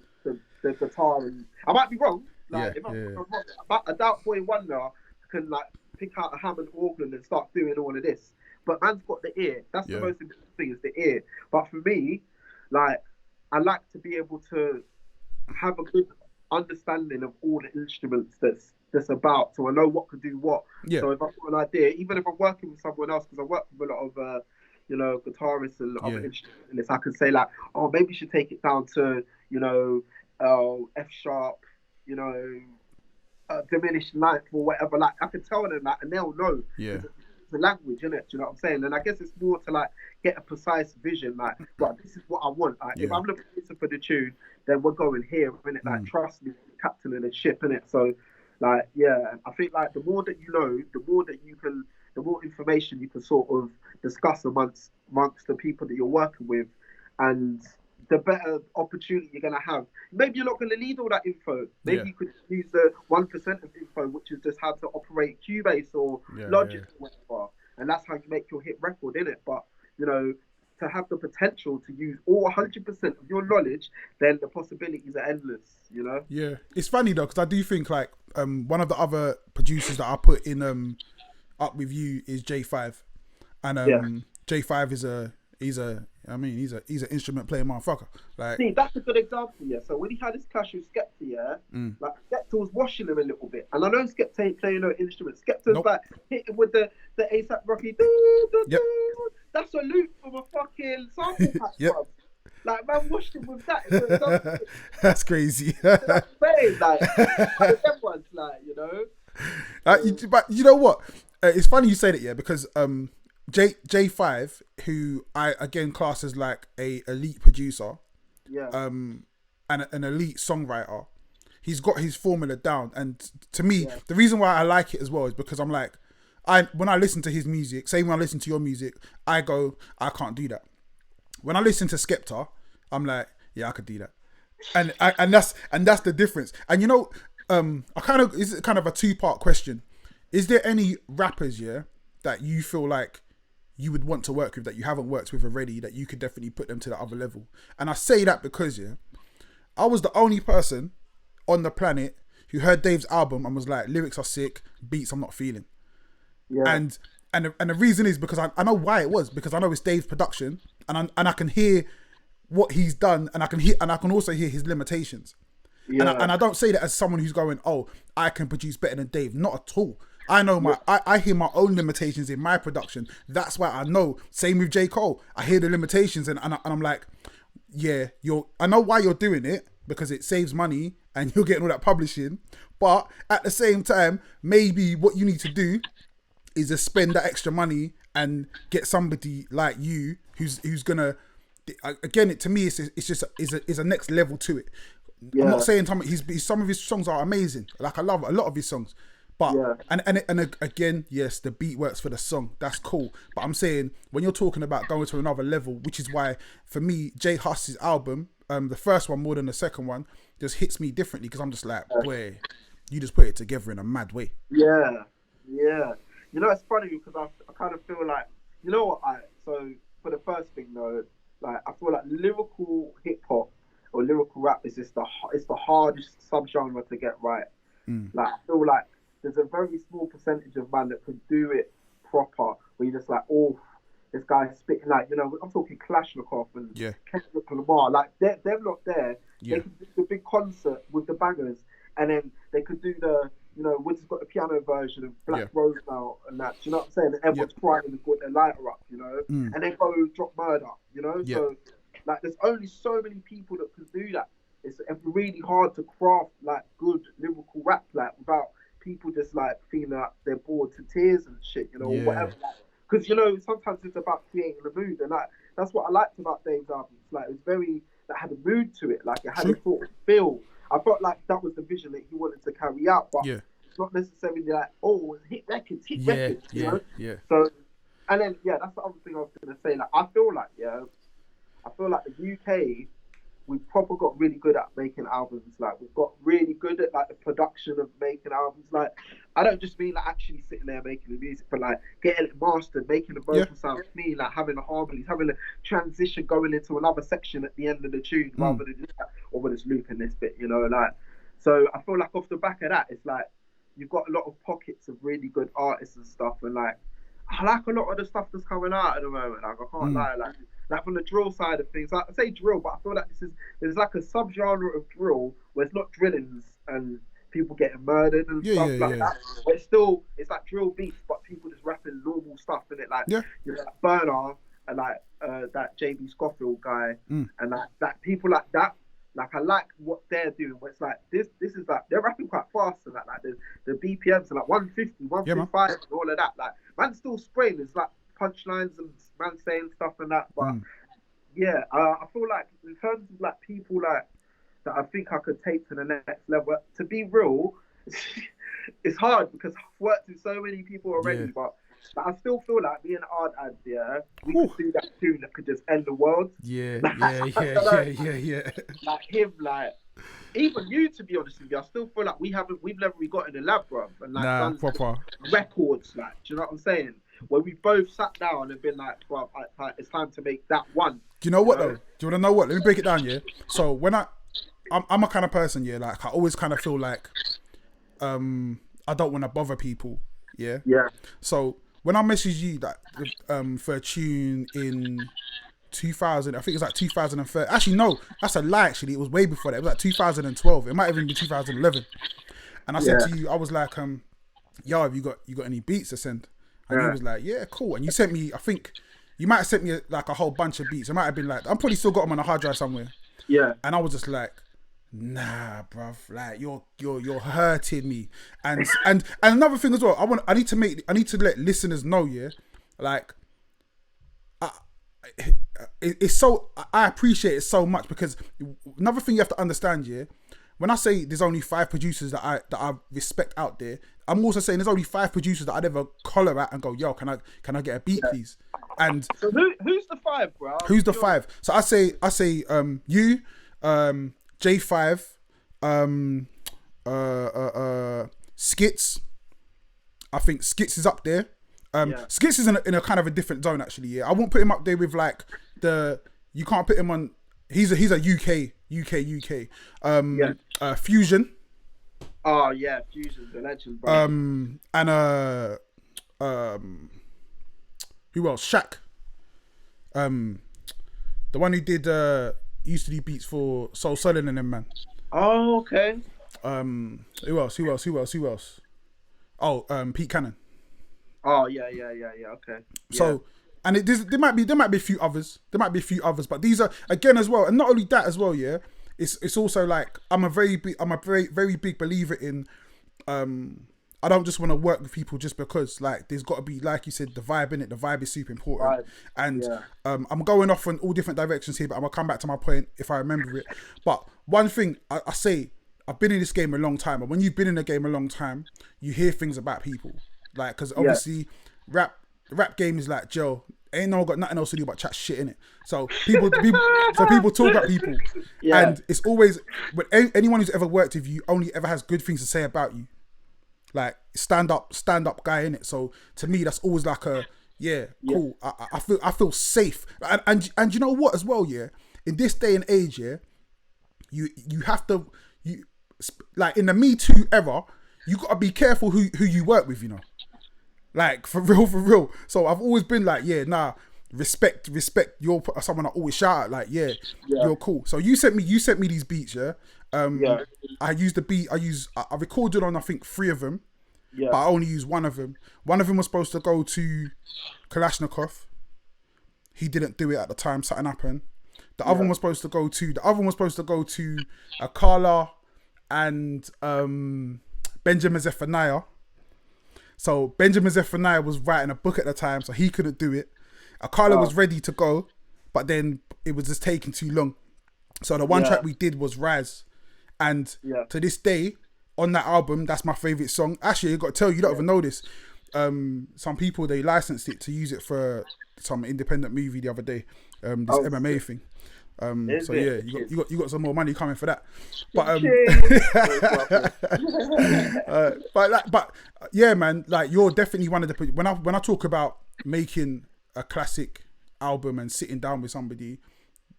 guitar, and I might be wrong. Like, if I'm wrong, but I doubt Boy Wonder can like pick out a Hammond organ and start doing all of this. But man's got the ear. That's the most important thing, is the ear. But for me, like, I like to be able to have a good understanding of all the instruments that's about, so I know what could do what. So if I've got an idea, even if I'm working with someone else, because I work with a lot of guitarists and other instruments, I can say like, oh, maybe you should take it down to F sharp, diminished ninth or whatever. Like, I can tell them that, and they'll know. The language, innit? Do you know what I'm saying? And I guess it's more to like get a precise vision, like, right, this is what I want. Like, if I'm the producer for the tune, then we're going here, innit? Like, trust me, captain of the ship, innit? So, like, I think like the more that you know, the more information you can sort of discuss amongst the people that you're working with, and the better opportunity you're gonna have. Maybe you're not gonna need all that info. Maybe you could use the 1% of info, which is just how to operate Cubase or Logic or whatever, and that's how you make your hit record, innit? But to have the potential to use all 100% of your knowledge, then the possibilities are endless. Yeah, it's funny though, because I do think like one of the other producers that I put in up with you is J5, and J5 is he's an instrument playing motherfucker. Like, see, that's a good example, So when he had his clash with Skepta, like, Skepta was washing him a little bit, and I know Skepta ain't playing no instruments. Skepta's like hitting with the ASAP Rocky. That's a loop from a fucking sample pack. Like, man washed him with that. That's crazy. That's saying, like, them ones, like, but you know what? It's funny you say that, because J5, who I again class as like a elite producer, and an elite songwriter, he's got his formula down. And to me, the reason why I like it as well is because I'm like, when I listen to his music, say when I listen to your music, I go, I can't do that. When I listen to Skepta, I'm like, yeah, I could do that, and that's the difference. And it's kind of a 2-part question. Is there any rappers that you feel like you would want to work with that you haven't worked with already, that you could definitely put them to the other level? And I say that because I was the only person on the planet who heard Dave's album and was like, lyrics are sick, beats I'm not feeling. And the reason is because I know why it was, because I know it's Dave's production, and I can hear what he's done, and I can also hear his limitations. And I don't say that as someone who's going, oh, I can produce better than Dave. Not at all. I know I hear my own limitations in my production. That's why I know. Same with J. Cole. I hear the limitations, and I'm like, yeah, I know why you're doing it, because it saves money and you're getting all that publishing. But at the same time, maybe what you need to do is to spend that extra money and get somebody like you who's gonna, again, to me, it's just a next level to it. I'm not saying some of his songs are amazing. Like, I love a lot of his songs. But and again, yes, the beat works for the song. That's cool. But I'm saying, when you're talking about going to another level, which is why for me, J Huss's album, the first one more than the second one, just hits me differently, because I'm just like, boy, you just put it together in a mad way. Yeah. It's funny because I kind of feel like, so for the first thing though, like, I feel like lyrical hip hop or lyrical rap is just it's the hardest subgenre to get right. Like, I feel like there's a very small percentage of man that can do it proper. Where you're just like, oh, this guy's spitting like, I'm talking Kalashnikov and Yeah. Kendrick Lamar. Like they're not there. Yeah. They can do the big concert with the bangers, and then they could do the, Wiz has got the piano version of Black Rose now and that. Do you know what I'm saying? And everyone's crying and got their lighter up, and then go drop murder, So like, there's only so many people that can do that. It's really hard to craft like good lyrical rap like without people just like feeling like they're bored to tears and shit, or whatever. Because sometimes it's about creating a mood, and like that's what I liked about Dave's albums. Like it was very that had a mood to it, like it had a sort of feel. I felt like that was the vision that he wanted to carry out, but it's not necessarily like, oh, hit records, So, and then that's the other thing I was gonna say. Like I feel like the UK, we've probably got really good at making albums. Like we've got really good at like the production of making albums. Like I don't just mean like actually sitting there making the music, but like getting it mastered, making the vocal sound clean, like having the harmonies, having a transition going into another section at the end of the tune, rather than just like, oh, we're just looping this bit, like. So I feel like off the back of that, it's like you've got a lot of pockets of really good artists and stuff, and like I like a lot of the stuff that's coming out at the moment. Like I can't lie, like from the drill side of things. Like I say drill, but I feel like there's like a subgenre of drill where it's not drillings and people getting murdered and stuff like that. But it's like drill beats, but people just rapping normal stuff in it. Like like Burner and like that JB Scofield guy and like that people like that. Like I like what they're doing. Where it's like this is like they're rapping quite fast and like the BPMs are like 150, 155 and all of that. Like man's still spraying. It's like punchlines and man saying stuff and that. But I feel like in terms of like people like that, I think I could take to the next level. To be real, it's hard because I've worked with so many people already. But I still feel like me and Ard Ads, we could do that tune that could just end the world. Yeah. Like him, like even you, to be honest with you, I still feel like we've never really got in the lab, bro, and like done proper records, like, do you know what I'm saying? Where we both sat down and been like, bro, it's time to make that one. Do you know what though? Do you want to know what? Let me break it down, So when I'm a kind of person, like I always kind of feel like I don't want to bother people, Yeah. So when I messaged you that for a tune in 2000, I think it was like 2013. Actually, no, that's a lie. Actually, it was way before that. It was like 2012. It might even be 2011. And I said to you, I was like, yo, have you got any beats to send? And he was like, yeah, cool. And you sent me, I think you might have sent me like a whole bunch of beats. It might have been like, I'm probably still got them on a hard drive somewhere. Yeah. And I was just like, nah, bruv, like you're hurting me. And another thing as well, I need to let listeners know, like it's so, I appreciate it so much, because another thing you have to understand, when I say there's only 5 producers that I respect out there, I'm also saying there's only 5 producers that I'd ever collar at and go, yo, can I get a beat, please? And so who's the 5, bro? Who's the 5? So I say you, J5, Skits. I think Skits is up there. Skits is in a kind of a different zone, actually. I won't put him up there with like you can't put him on. He's a UK. Fusion. Oh yeah, Fusion's a legend, bro. And who else? Shaq. The one who did used to do beats for Soul Solid and them, man. Oh, okay. Who else? Oh, Pete Cannon. Oh yeah. Okay. So, and there might be a few others. But these are, again, as well, and not only that as well. It's also like I'm a very big believer in. I don't just want to work with people just because, like, there's got to be, like you said, the vibe in it. The vibe is super important. Right. And I'm going off in all different directions here, but I'm gonna come back to my point if I remember it. But one thing I say, I've been in this game a long time, and when you've been in the game a long time, you hear things about people, like, because obviously the rap game is like, Joe, ain't no one got nothing else to do but chat shit in it. So people talk about people, and it's always, when anyone who's ever worked with you only ever has good things to say about you. Like stand up guy in it. So to me, that's always like a cool. I feel safe, and you know what as well, in this day and age, you have to, like in the Me Too era, you gotta be careful who you work with, you know. Like for real, for real. So I've always been like, yeah, nah, respect. You're someone I always shout at, like, yeah, you're cool. So you sent me these beats, yeah. I used the beat. I recorded on I think 3 of them, but I only used 1 of them. One of them was supposed to go to Kalashnikov. He didn't do it at the time. Something happened. The other one was supposed to go to Akala and Benjamin Zephaniah. So Benjamin Zephaniah was writing a book at the time, so he couldn't do it. Akala was ready to go, but then it was just taking too long. So the one track we did was Raz. And to this day, on that album, that's my favourite song. Actually, I got to tell you, you don't even know this. Some people, they licensed it to use it for some independent movie the other day. This MMA thing. So yeah, you got some more money coming for that. But but yeah, man, like you're definitely one of the when I talk about making a classic album and sitting down with somebody,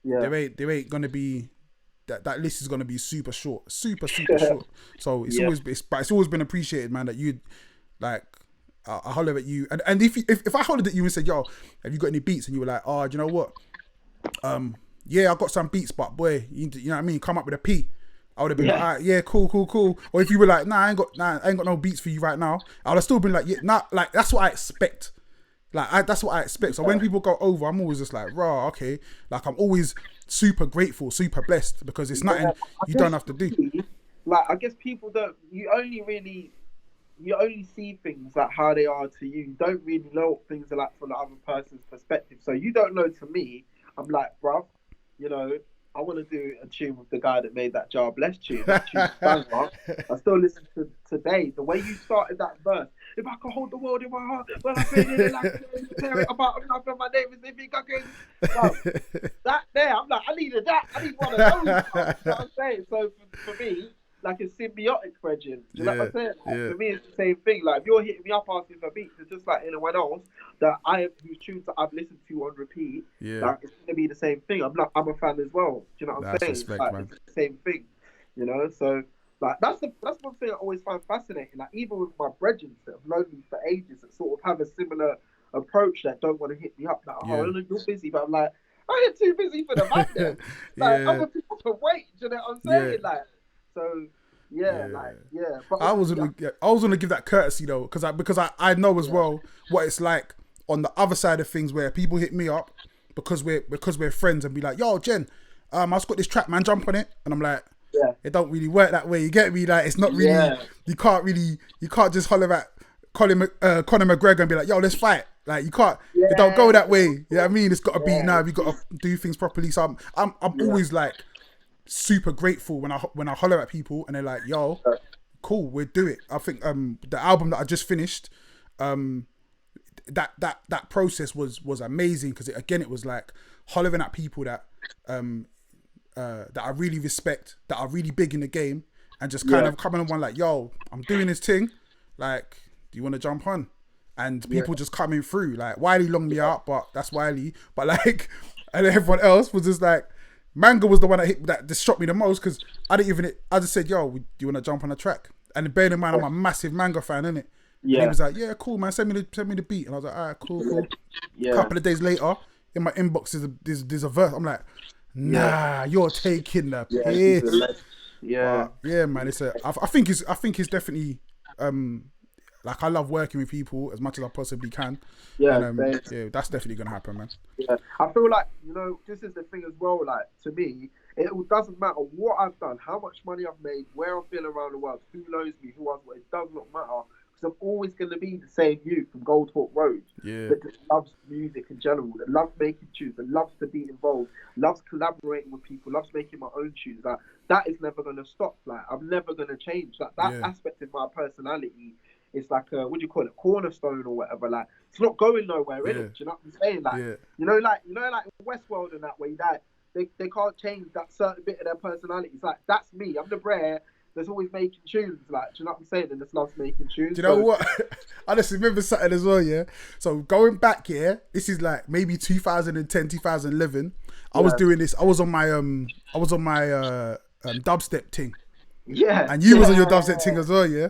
there ain't gonna be that list is gonna be super short. So it's always been appreciated, man, that you like I hollered at you and if I hollered at you and said, yo, have you got any beats, and you were like, oh, do you know what? Yeah, I got some beats, but boy, you know what I mean? Come up with a P. I would have been like, all right, yeah, cool. Or if you were like, nah, I ain't got no beats for you right now, I would have still been like, yeah, nah, like that's what I expect. That's what I expect. So when people go over, I'm always just like, raw, okay. Like I'm always super grateful, super blessed, because it's nothing you don't have to do. Like I guess people don't. You only see things like how they are to you. You don't really know what things are like from the other person's perspective. So you don't know to me. I'm like, bruv, you know, I want to do a tune with the guy that made that Jar Bless tune. That tune's banger. I still listen to today. The way you started that verse, if I could hold the world in my heart, well, I feel it like tear it apart. My name is Nippy Cooking. That there, I'm like, I needed that. I need one of those. You know what I'm saying? So for me, like a symbiotic brethren. Do you know what I'm saying? Like, for me, it's the same thing. Like, if you're hitting me up asking for beats, it's just like anyone else whose tunes that I've listened to on repeat. Like, it's gonna be the same thing. I'm a fan as well. Do you know what I'm saying? Respect, like, man. it's the same thing. You know, so like that's one thing I always find fascinating. Like, even with my brethren that have known me for ages, that sort of have a similar approach, that don't want to hit me up. Like, oh, you're busy, but I'm like, I ain't too busy for the man then. Like, other people can wait. Do you know what I'm saying? Like. So but I was gonna give that courtesy though, because I know as well what it's like on the other side of things, where people hit me up because we're friends and be like, yo, Jen, I've got this track, man, jump on it, and I'm like, it don't really work that way. You get me? Like, it's not really. You can't just holler at Conor McGregor and be like, yo, let's fight. Like, you can't. It don't go that way. You know what I mean? It's got to be now. You got to do things properly. So I'm always like super grateful when I holler at people and they're like, yo, cool, we'll do it. I think the album that I just finished, that process was amazing, because it was like hollering at people that I really respect, that are really big in the game, and just kind of coming on one like, yo, I'm doing this thing, like, do you want to jump on? And people just coming through, like Wiley longed me out, but that's Wiley, but like, and everyone else was just like, Manga was the one that just shot me the most, because I just said, yo, do you want to jump on a track? And bearing in mind, I'm a massive Manga fan, innit? And he was like, yeah, cool, man, send me the beat. And I was like, all right, cool. A couple of days later, in my inbox there's a verse. I'm like, nah, you're taking the piss. Yeah, man, I think it's definitely like, I love working with people as much as I possibly can. That's definitely gonna happen, man. I feel like, you know, this is the thing as well. Like, to me, it doesn't matter what I've done, how much money I've made, where I've been around the world, who knows me, who I've got. It does not matter, because I'm always gonna be the same you from Goldhawk Road. That just loves music in general, that loves making tunes, that loves to be involved, loves collaborating with people, loves making my own tunes. Like, that is never gonna stop. Like, I'm never gonna change. Like, that aspect of my personality. It's like a, what do you call it, cornerstone or whatever. Like, it's not going nowhere, innit? Do you know what I'm saying? Like, you know, like in Westworld and that way, that they can't change that certain bit of their personality. It's like, that's me. I'm the Brer that's always making tunes. Like, do you know what I'm saying? And just loves making tunes. Do you know what? I just remember something as well. Yeah. So going back here, this is like maybe 2010, 2011. I was doing this. I was on my dubstep thing. Yeah. And you was on your dubstep thing as well. Yeah.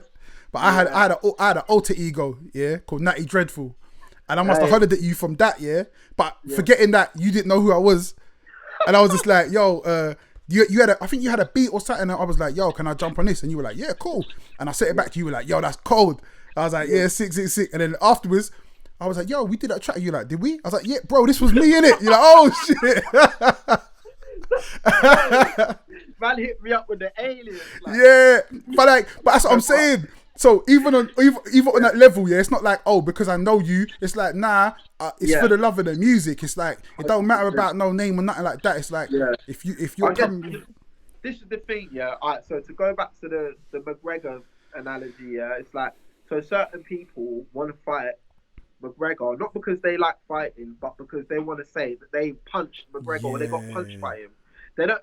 But I had an alter ego, yeah, called Nutty Dreadful, and I must have hollered at you from that, yeah. But forgetting that you didn't know who I was, and I was just like, yo, you had I think you had a beat or something, and I was like, yo, can I jump on this? And you were like, yeah, cool. And I set it back to you, were like, yo, that's cold. I was like, yeah, sick. And then afterwards, I was like, yo, we did that track. You like, did we? I was like, yeah, bro, this was me, innit? You're like, oh shit. Man hit me up with the aliens. Like. Yeah, but that's what I'm saying. So even on that level, yeah, it's not like, oh, because I know you. It's like, nah, it's for the love of the music. It's like, it don't matter about no name or nothing like that. It's like, if you're coming. This is the thing, yeah. Alright, so to go back to the McGregor analogy, yeah, it's like, so certain people want to fight McGregor not because they like fighting, but because they want to say that they punched McGregor or they got punched by him. They don't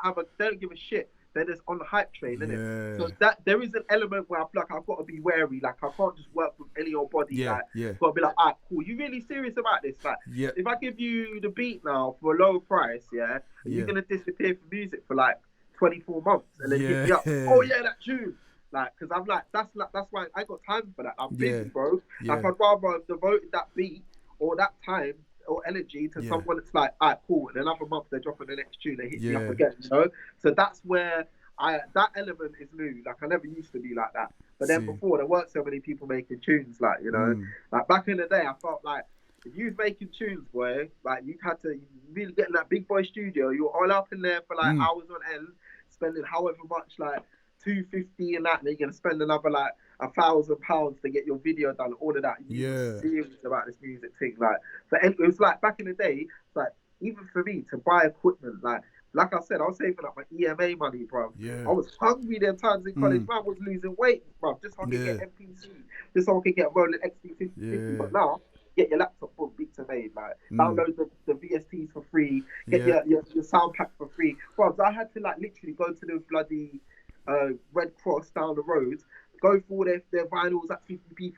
give a shit. They're just on the hype train, innit? So that there is an element where I feel like I've got to be wary. Like I can't just work with any old body. Got to be like, alright, cool. You really serious about this? Like, if I give you the beat now for a lower price, you're gonna disappear from music for like 24 months, and then hit me up. Oh yeah, that tune. Like, because I'm like, that's why I ain't got time for that. I'm busy, bro. Like, I'd rather have devoted that beat or that time or energy to someone that's like, alright, cool. In another month, they're dropping the next tune, they hit me up again, you know? So that's where that element is new. Like, I never used to be like that. But then before, there weren't so many people making tunes, like, you know? Like, back in the day, I felt like, if you was making tunes, boy, like, you had to really get in that big boy studio. You were all up in there for, like, hours on end, spending however much, like, $250 and that, and then you're gonna spend another like £1,000 to get your video done, all of that. You're serious about this music thing, like. But it was like back in the day, like even for me to buy equipment, like I said, I was saving up my EMA money, bro. I was hungry them times in college, man. I was losing weight, bro, just so I could get MPC, just so I could get Roland XT50. But now, get your laptop book, beats are made, like download the VSTs for free, get your sound pack for free, bro. So I had to like literally go to the bloody Red Cross down the road, go for their vinyls at 50p.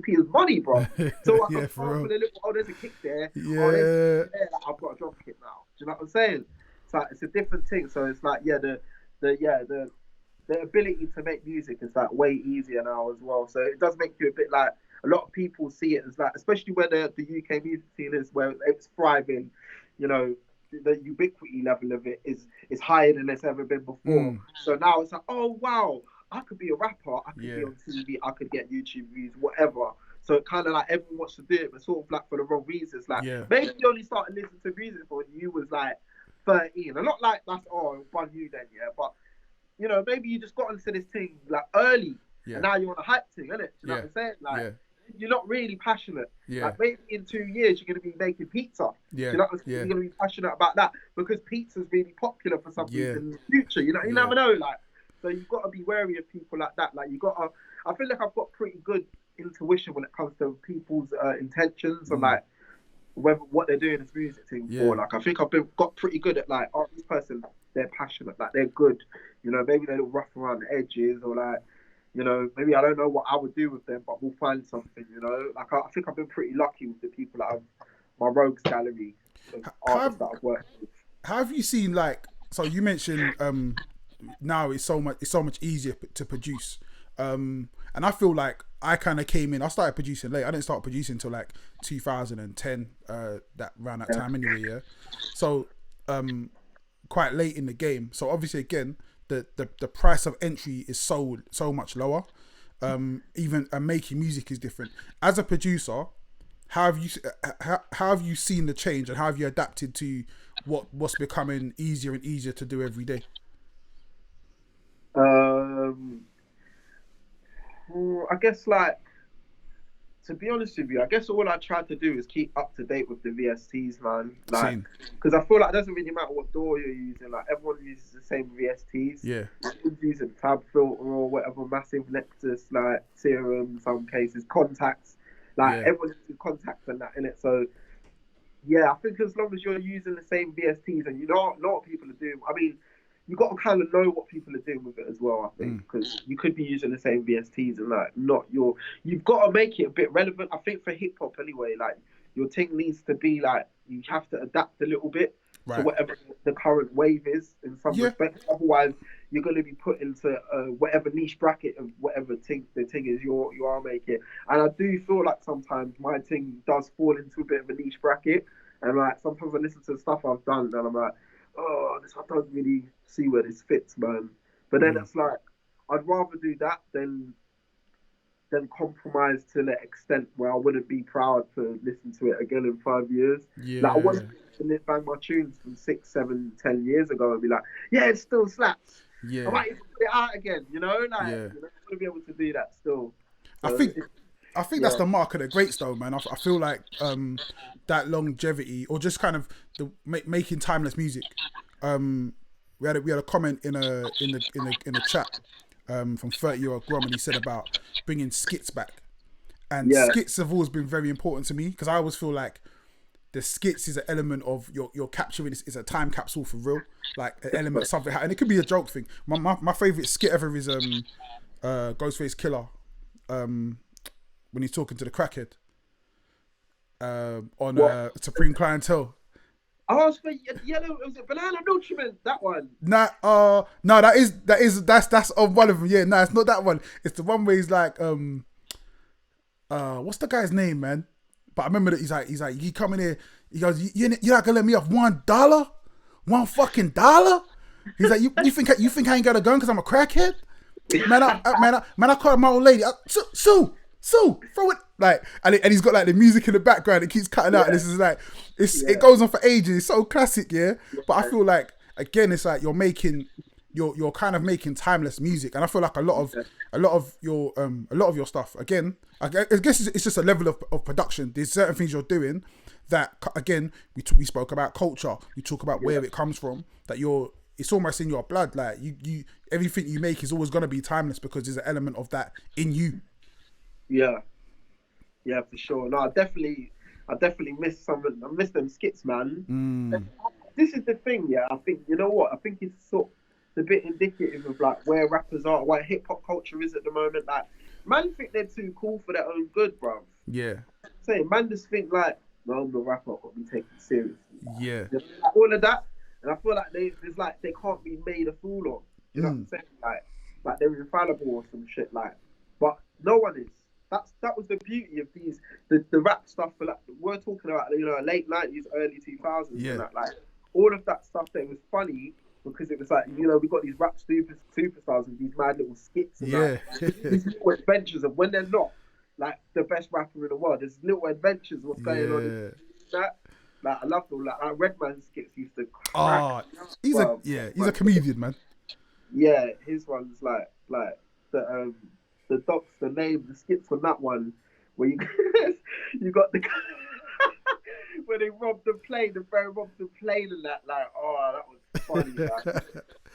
It was money, bro. So I can find with a little, there's a kick there. Like, I've got a drum kit now. Do you know what I'm saying? So it's a different thing. So it's like, the ability to make music is like way easier now as well. So it does make you a bit like, a lot of people see it as like, especially where the UK music scene is, where it's thriving, you know, the ubiquity level of it is higher than it's ever been before. So now it's like, oh wow, I could be a rapper, I could be on TV, I could get YouTube views, whatever. So it kind of like everyone wants to do it, but sort of like for the wrong reasons. Like maybe you only started listening to music when you was like 13, and not like that's fun you then, but you know, maybe you just got into this thing like early, and now you're on a hype thing, innit? Do you know what I'm saying? Like. You're not really passionate. Like maybe in 2 years you're going to be making pizza. You know, you're going to be passionate about that because pizza's really popular for some reason in the future. You know, you never know. Like, so you've got to be wary of people like that. Like, you got to. I feel like I've got pretty good intuition when it comes to people's intentions and like what they're doing this music thing for. Like, I think I've got pretty good at like, oh, this person, they're passionate, like they're good. You know, maybe they're a little rough around the edges or like. You know, maybe I don't know what I would do with them, but we'll find something, you know. Like, I think I've been pretty lucky with the people that I've, my rogues gallery of artists that I've worked with. How have you seen, like, so you mentioned now it's so much easier to produce. And I feel like I kind of came in, I started producing late. I didn't start producing until like 2010, that around that time anyway, So quite late in the game. So obviously, again, the price of entry is so much lower. Even making music is different. As a producer, how have you seen the change, and how have you adapted to what's becoming easier and easier to do every day? I guess, like, to be honest with you, I guess all I try to do is keep up to date with the VSTs, man. Like, because I feel like it doesn't really matter what DAW you're using. Like, everyone uses the same VSTs. Everyone's using Fab Filter or whatever, Massive Nexus, like Serum, in some cases, Contacts. Like, everyone's using Contacts and that in it. So, I think as long as you're using the same VSTs and you know what people are doing, I mean, you got to kind of know what people are doing with it as well, I think, because you could be using the same VSTs and like you've got to make it a bit relevant. I think for hip hop anyway, like your thing needs to be like, you have to adapt a little bit to whatever the current wave is in some respects. Otherwise, you're going to be put into whatever niche bracket of whatever the thing is you are making. And I do feel like sometimes my thing does fall into a bit of a niche bracket. And like sometimes I listen to the stuff I've done and I'm like, oh, this I don't really see where this fits, man. But then it's like I'd rather do that than compromise to the extent where I wouldn't be proud to listen to it again in 5 years. Yeah. Like I want to bang my tunes from 6, 7, 10 years ago and be like, yeah, it still slaps. Yeah. I might even put it out again, you know? Like, Yeah. you know, I'm going to be able to do that still. I think that's the mark of the greats, though, man. I feel like that longevity, or just kind of the making timeless music. We had a comment in the chat from 30-year-old Grom, and he said about bringing skits back, and skits have always been very important to me because I always feel like the skits is an element of your capturing is a time capsule for real, like an element of something, and it could be a joke thing. My favorite skit ever is Ghostface Killer. When he's talking to the crackhead on Supreme Clientele. Oh, it's for yellow. Was it Banana Nutriment? That one? No, that's on one of them. Yeah, no, it's not that one. It's the one where he's like, what's the guy's name, man? But I remember that he's like, you come in here. He goes, you're not gonna let me off $1, $1 He's like, you think I ain't got a gun because I'm a crackhead? Man, I called my old lady. Sue, throw it, like, and he's got like the music in the background. It keeps cutting out, and this is like, it goes on for ages. It's so classic, yeah. But I feel like again, it's like you're kind of making timeless music, and I feel like a lot of your stuff. Again, I guess it's just a level of production. There's certain things you're doing that, again, we spoke about culture. We talk about where it comes from. That it's almost in your blood. Like you everything you make is always gonna be timeless because there's an element of that in you. Yeah, for sure. No, I definitely miss I miss them skits, man. This is the thing, yeah. I think, you know what? I think it's sort of a bit indicative of like where rappers are, where hip hop culture is at the moment. Like, man think they're too cool for their own good, bro. Yeah. Saying, man just think like, no, I'm the rapper, I've got to be taken seriously. Yeah. All of that, and I feel like they can't be made a fool of. You know what I'm saying? Like they're infallible or some shit. Like, but no one is. That was the beauty of the rap stuff. For like we're talking about, you know, late 90s, early 2000s, and that, like all of that stuff that was funny because it was like, you know, we got these rap superstars with these mad little skits and these little adventures of when they're not like the best rapper in the world. There's little adventures of what's going on. That, like, I love all that. Like, Redman skits used to crack. He's a comedian, man. Yeah, his one's like the docs, the name, the skits on that one, where you got the where they robbed the plane, the bear robbed the plane and that, like, oh, that was funny, like,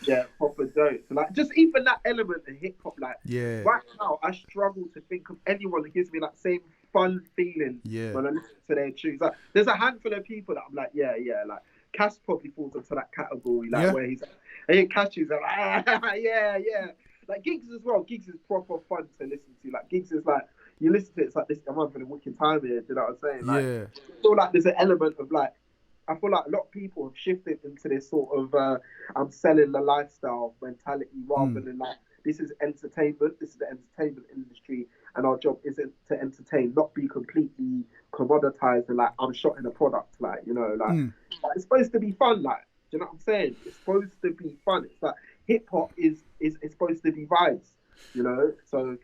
yeah, proper dope. So like, just even that element of hip hop, like, right now, I struggle to think of anyone that gives me that same fun feeling when I listen to their tunes. Like, there's a handful of people that I'm like, like Cass probably falls into that category, like where he's, and then Cass is like, yeah. Like Gigs as well. Gigs is proper fun to listen to. Like Gigs is like, you listen to it, it's like this. I'm having a wicked time here. Do you know what I'm saying? Like, I feel like there's an element of like, I feel like a lot of people have shifted into this sort of I'm selling the lifestyle mentality rather than like, this is entertainment. This is the entertainment industry, and our job isn't to entertain, not be completely commoditized and like I'm shot in a product. Like, you know, like it's supposed to be fun. Like, do you know what I'm saying? It's supposed to be fun. It's like hip hop is supposed to be vibes, you know. So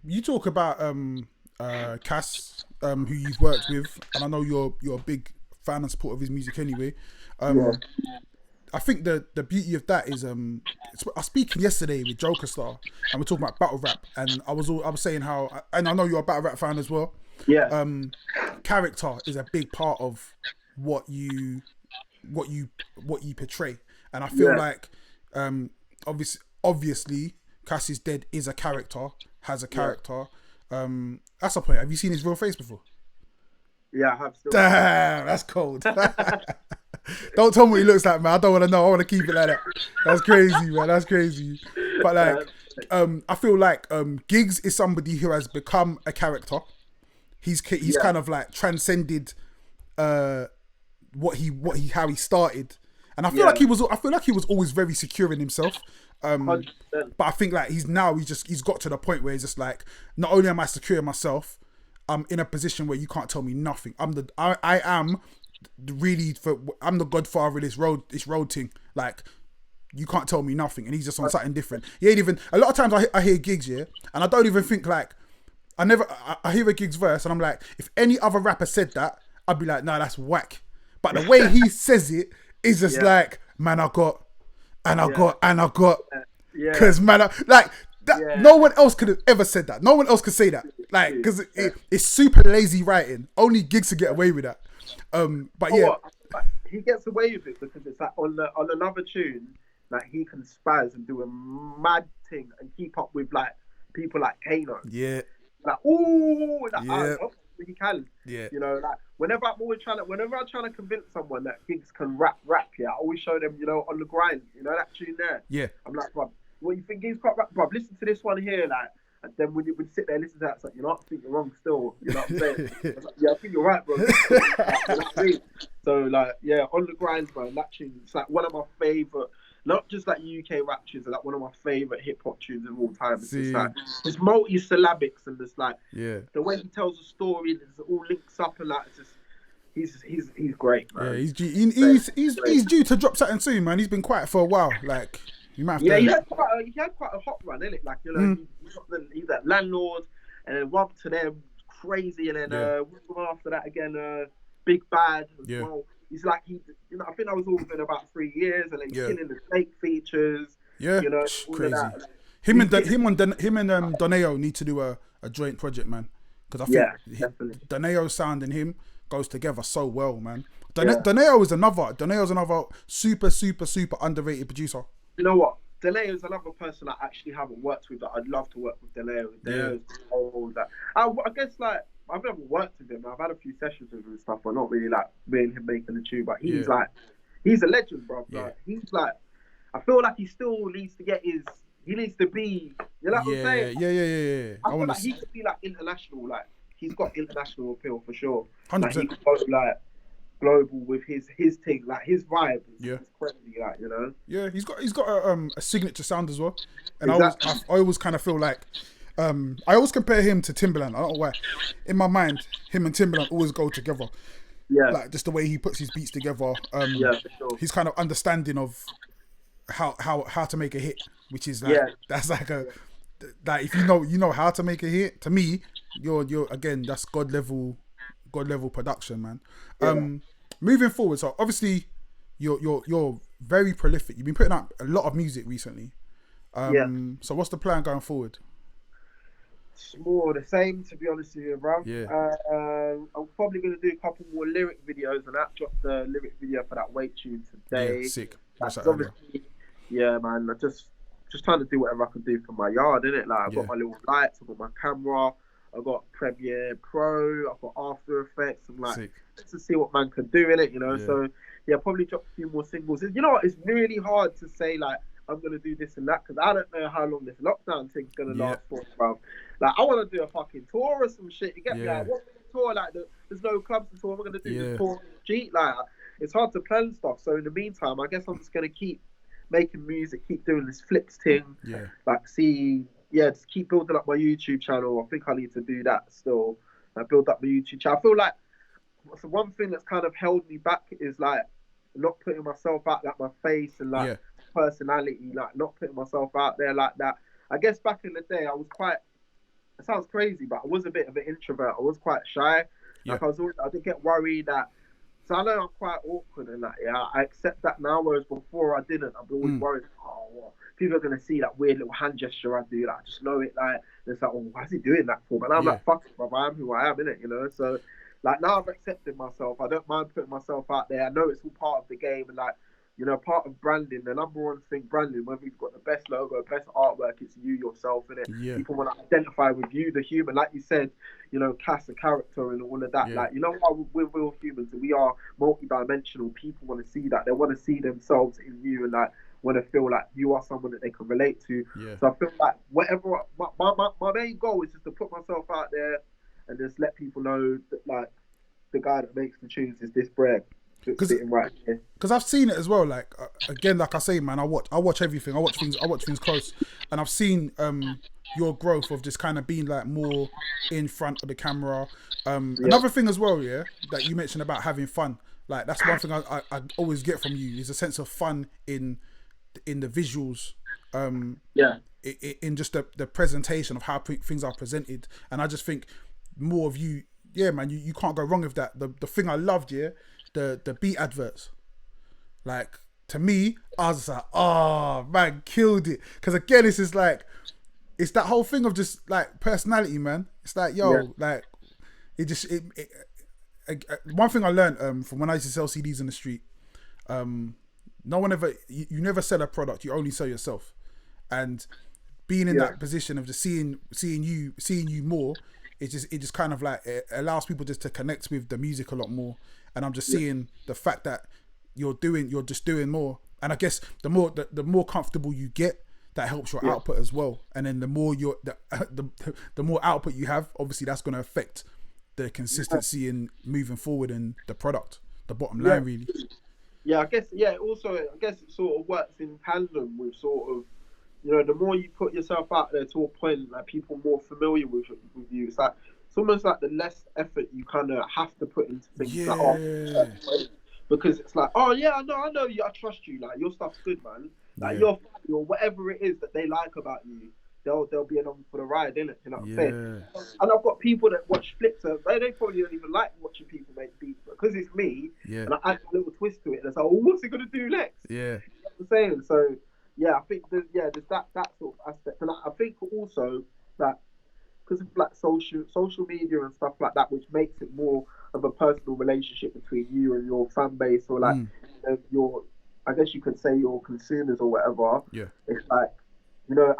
you talk about Cass, who you've worked with, and I know you're a big fan and supporter of his music anyway. I think the beauty of that is I was speaking yesterday with Joker Star, and we're talking about battle rap, and I was saying how, and I know you're a battle rap fan as well. Character is a big part of what you portray, and I feel like obviously Cass is Dead is a character, has a character. That's the point. Have you seen his real face before? Yeah, I have. Still. Damn, that's cold. Don't tell me what he looks like, man. I don't want to know. I want to keep it like that. That's crazy, man. That's crazy. But like, I feel like Giggs is somebody who has become a character. He's kind of like transcended how he started, And I feel like he was always very secure in himself. 100%. But I think like he's got to the point where he's just like, not only am I secure in myself, I'm in a position where you can't tell me nothing. I'm the godfather of this road thing. Like, you can't tell me nothing. And he's just on something different. He ain't even, a lot of times I hear gigs, yeah, and I don't even think like, I hear a gig's verse and I'm like, if any other rapper said that, I'd be like, no, that's whack. But the way he says it is just like, man, I got. Because man, no one else could have ever said that. No one else could say that. Like, because it's super lazy writing. Only gigs to get away with that. But yeah, he gets away with it because it's like on another tune, like he can spaz and do a mad thing and keep up with like people like Kano. Yeah. Like he can. Yeah. You know, like whenever I'm trying to convince someone that thinks can rap, yeah, I always show them, you know, On the Grind, you know, that tune there. Yeah. I'm like, bruv, what you think he's quite rap, bruv? Listen to this one here, like, and then when you would sit there and listen to that, it's like, you know, I think you're wrong still. You know what I'm saying? I was like, yeah, I think you're right, bro. You know what I mean? So like, yeah, On the Grind, man, that tune, it's like one of my favourite. Not just like UK rap tunes, like one of my favourite hip hop tunes of all time. It's just like it's multi-syllabics and just like the way he tells a story, and it all links up and like it's just he's great, man. Yeah, he's due to drop something soon, man. He's been quiet for a while. Like you might have to. He had quite a hot run, innit? Like, you know, he's that Landlord, and then One to Them, Crazy, and then after that again, Big Bad as well. He's like, you know, I think that was all within about 3 years, and then he's killing the fake features. Yeah, you know, crazy. Him and Doneo need to do a joint project, man. Because I think Doneo's sound and him goes together so well, man. Doneo's another super underrated producer. You know what? Doneo's another person I actually haven't worked with that I'd love to work with. Doneo's all that. I guess like, I've never worked with him. I've had a few sessions with him and stuff, but not really like me and him making the tune. But he's like, he's a legend, bro. Yeah. Like, he's like, I feel like he still needs to get he needs to be, you know what I'm saying? Yeah. I feel like he could be like international, like he's got international appeal for sure. 100%. Like he could go like global with his thing, like his vibe. Is crazy, like, you know. Yeah, he's got a signature sound as well, and exactly. I always kind of feel like. I always compare him to Timbaland. I don't know why. In my mind, him and Timbaland always go together. Yeah. Like just the way he puts his beats together. For sure. He's kind of understanding of how to make a hit, which is like that's like if you know how to make a hit. To me, you're again, that's God level production, man. Yeah. Moving forward, so obviously you're very prolific. You've been putting out a lot of music recently. So what's the plan going forward? It's more the same, to be honest with you, bro. Yeah. I'm probably going to do a couple more lyric videos, and I dropped the lyric video for that Wait tune today. Yeah, sick. Yeah, man. I just trying to do whatever I can do for my yard, innit? Like, I've got my little lights, I've got my camera, I've got Premiere Pro, I've got After Effects. I'm like, just to see what man can do, innit? You know? Yeah. So, yeah, probably drop a few more singles. You know what? It's really hard to say, like, I'm going to do this and that, because I don't know how long this lockdown thing's going to last for, bro. Like, I want to do a fucking tour or some shit. You get me? Like, what's the tour? Like, there's no clubs to tour. We're going to do this tour on the street. Like, it's hard to plan stuff. So, in the meantime, I guess I'm just going to keep making music, keep doing this flips thing. Yeah. Like, just keep building up my YouTube channel. I think I need to do that still. Like, build up my YouTube channel. I feel like so one thing that's kind of held me back is, like, not putting myself out, like, my face and, like, personality, like, not putting myself out there like that. I guess back in the day, I was quite, it sounds crazy, but I was a bit of an introvert. I was quite shy. Like, I did get worried that, so I know I'm quite awkward and that, I accept that now, whereas before I didn't. I'd be always worried, people are going to see that weird little hand gesture I do, like, I just know it, like, it's like, why is he doing that for? But now I'm like, fuck it, bro, I am who I am, innit, you know? So, like, now I've accepted myself. I don't mind putting myself out there. I know it's all part of the game, and, like, you know, part of branding, the number one thing, branding, whether you've got the best logo, best artwork, it's you yourself, innit? Yeah. People want to identify with you, the human. Like you said, you know, cast a character and all of that. Yeah. Like, you know what, we're real humans and we are multi-dimensional. People want to see that. They want to see themselves in you and, like, want to feel like you are someone that they can relate to. Yeah. So I feel like whatever, my main goal is just to put myself out there and just let people know that, like, the guy that makes the tunes is this bread. just sitting right here. Because I've seen it as well. Like again, like I say, man, I watch everything. I watch things close, and I've seen your growth of just kind of being like more in front of the camera. Another thing as well, yeah, that you mentioned about having fun. Like that's one thing I always get from you is a sense of fun in the visuals. In just the presentation of how things are presented, and I just think more of you, yeah, man. You can't go wrong with that. The thing I loved, yeah, the beat adverts. Like to me, I was like, oh man, killed it. Because again, it's just like it's that whole thing of just like personality, man. It's like like one thing I learned from when I used to sell CDs in the street. No one ever, you never sell a product. You only sell yourself. And being in that position of just seeing you more, it just kind of like it allows people just to connect with the music a lot more. And I'm just seeing the fact that you're just doing more. And I guess the more comfortable you get, that helps your output as well. And then the more the more output you have, obviously that's going to affect the consistency in moving forward and the product, the bottom line, really. Yeah, I guess. Yeah, also, I guess it sort of works in tandem with sort of, you know, the more you put yourself out there to a point, like people more familiar with you. It's almost like the less effort you kind of have to put into things. Yeah. Like, because it's like, oh yeah, I know you, I trust you. Like your stuff's good, man. Like you're funny or whatever it is that they like about you. They'll be along for the ride, innit? You know what I'm saying? And I've got people that watch flips, they probably don't even like watching people make beats, but because it's me, and I add a little twist to it, and it's like, oh, what's he gonna do next? Yeah. You know what I'm saying? So yeah, I think there's that sort of aspect, and I think also that because of like social media and stuff like that, which makes it more of a personal relationship between you and your fan base, or like your, I guess you could say your consumers or whatever. Yeah. It's like, you know,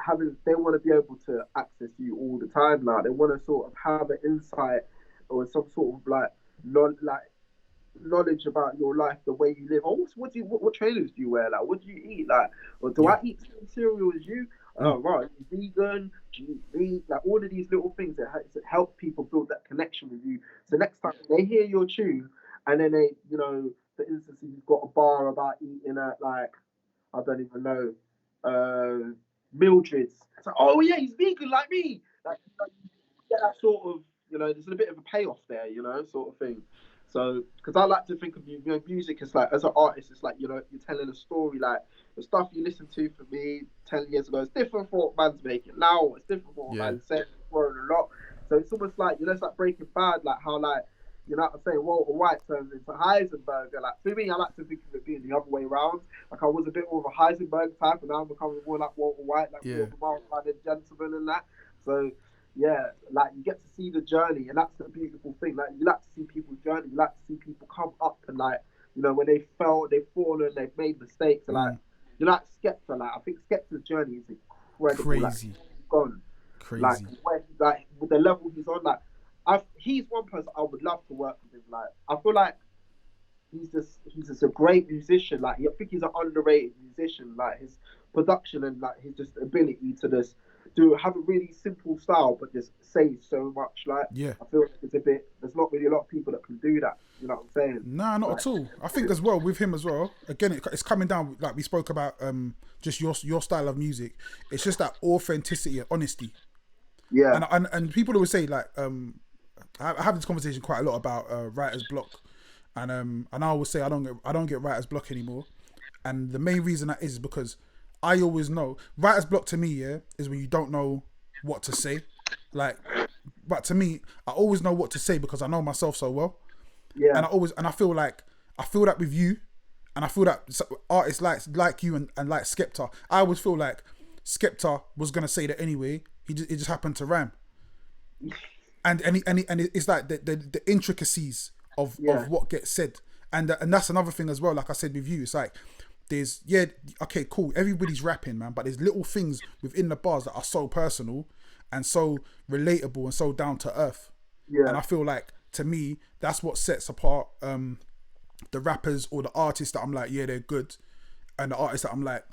they want to be able to access you all the time now. They want to sort of have an insight or some sort of like knowledge about your life, the way you live. Oh, what trainers do you wear? Like, what do you eat? Like, or do I eat the same cereal as you? Oh, right. Are you vegan? Do you eat? Like, all of these little things that help people build that connection with you. So next time they hear your tune, and then they, you know, for instance, if you've got a bar about eating at like, I don't even know, Mildred's. It's like, oh yeah, he's vegan like me. Like, you get that sort of, you know, there's a bit of a payoff there, you know, sort of thing. So, because I like to think of you know, music is like, as an artist, it's like, you know, you're telling a story. Like the stuff you listened to for me 10 years ago, it's different for what man's making now. It's different for what man said, growing a lot. So it's almost like, you know, it's like Breaking Bad, like how like, you know what I'm saying, Walter White turns into Heisenberg. Like for me, I like to think of it being the other way around. Like I was a bit more of a Heisenberg type, and now I'm becoming more like Walter White, like more of a mild-mannered gentleman and that. So yeah, like you get to see the journey, and that's the beautiful thing. Like you like to see people's journey, you like to see people come up, and like, you know, when they've fallen, they've made mistakes, and like, you like Skepta. Like I think Skepta's journey is incredible. Crazy. Like, he's gone. Crazy. Like with the level he's on, like he's one person I would love to work with him. Like I feel like he's just a great musician. Like I think he's an underrated musician. Like his production and like his just ability to just have a really simple style, but just say so much. Like I feel like there's not really a lot of people that can do that. You know what I'm saying? Nah, not at all. I think as well with him as well. Again, it's coming down like we spoke about. Just your style of music. It's just that authenticity and honesty. Yeah. And people always say like I have this conversation quite a lot about writer's block, and I always say I don't get writer's block anymore, and the main reason that is because I always know writer's block to me is when you don't know what to say, like, but to me I always know what to say because I know myself so well, and I feel that with you, and I feel that artists like you and like Skepta, I always feel like Skepta was gonna say that anyway. It just happened to rhyme. And it's like the intricacies of what gets said, and that's another thing as well. Like I said with you, it's like there's okay, cool. Everybody's rapping, man, but there's little things within the bars that are so personal and so relatable and so down to earth. Yeah. And I feel like to me that's what sets apart the rappers or the artists that I'm like, yeah, they're good, and the artists that I'm like,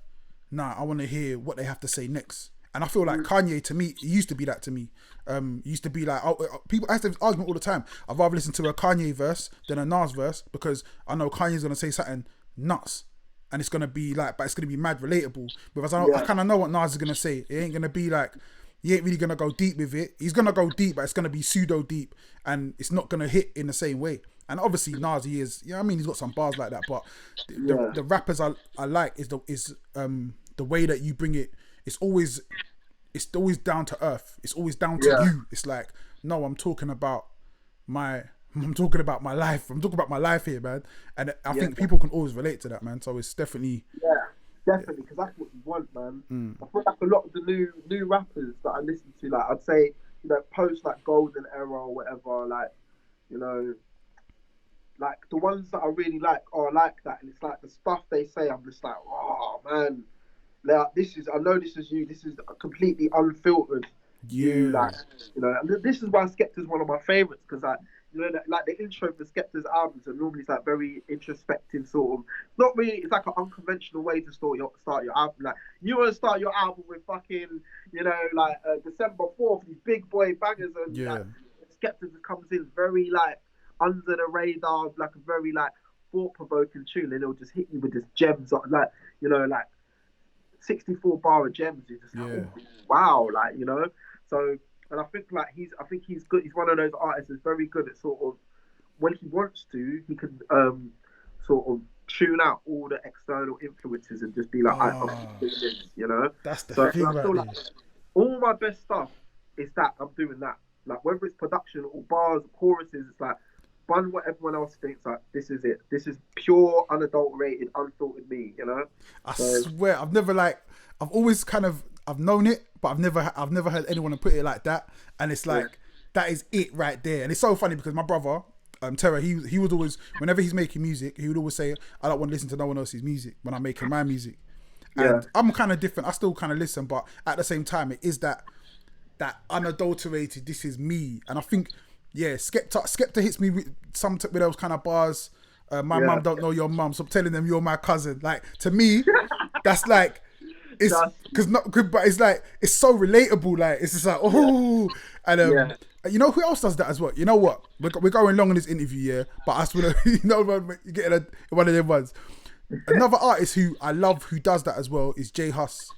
nah, I want to hear what they have to say next. And I feel like Kanye, to me, he used to be that to me. Used to be like, people, I used to have this argument all the time. I'd rather listen to a Kanye verse than a Nas verse, because I know Kanye's gonna say something nuts, and it's gonna be like, but it's gonna be mad relatable. Because I kind of know what Nas is gonna say. It ain't gonna be like, he ain't really gonna go deep with it. He's gonna go deep, but it's gonna be pseudo deep, and it's not gonna hit in the same way. And obviously Nas, he is, I mean, he's got some bars like that, but the rappers I like is the way that you bring it. It's always down to earth. It's always down to you. It's like, no, I'm talking about my life. I'm talking about my life here, man. And I think people can always relate to that, man. So it's definitely definitely, because that's what you want, man. I feel like a lot of the new rappers that I listen to, like, I'd say, you know, post like Golden Era or whatever, like, you know, like the ones that I really like are like that, and it's like the stuff they say, I'm just like, oh man, like, I know this is you, this is completely unfiltered. You, like, you know, and this is why Skepta's one of my favorites, because like, you know, like the intro for Skepta's albums are normally like very introspective, sort of, not really, it's like an unconventional way to start your album. Like, you want to start your album with fucking, you know, like December 4th, these big boy bangers, and like, Skepta comes in very like under the radar, like a very like thought-provoking tune, and it'll just hit you with this gems, like, you know, like 64 bar of gems. You're just like, oh, wow, like, you know. So, and I think he's good. He's one of those artists that's very good at sort of, when he wants to, he can sort of tune out all the external influences and just be like, I'm doing this, you know. That's the thing, I feel like all my best stuff is that I'm doing that. Like, whether it's production or bars, choruses, it's like, bun what everyone else thinks, like, this is it. This is pure, unadulterated, unfiltered me, you know? I swear, I've always kind of, I've known it, but I've never heard anyone put it like that. And it's like, that is it right there. And it's so funny because my brother, Terra, he would always, whenever he's making music, he would always say, I don't want to listen to no one else's music when I'm making my music. And I'm kind of different. I still kind of listen, but at the same time, it is that unadulterated, this is me. And I think, Skepta hits me with those kind of bars. My mum don't know your mum, so I'm telling them you're my cousin. Like, to me, that's like, it's because not good, but it's like, it's so relatable. Like, it's just like, oh, and you know who else does that as well? You know what? We're going long in this interview, but I swear, you know, you get one of them ones. Another artist who I love who does that as well is J Hus.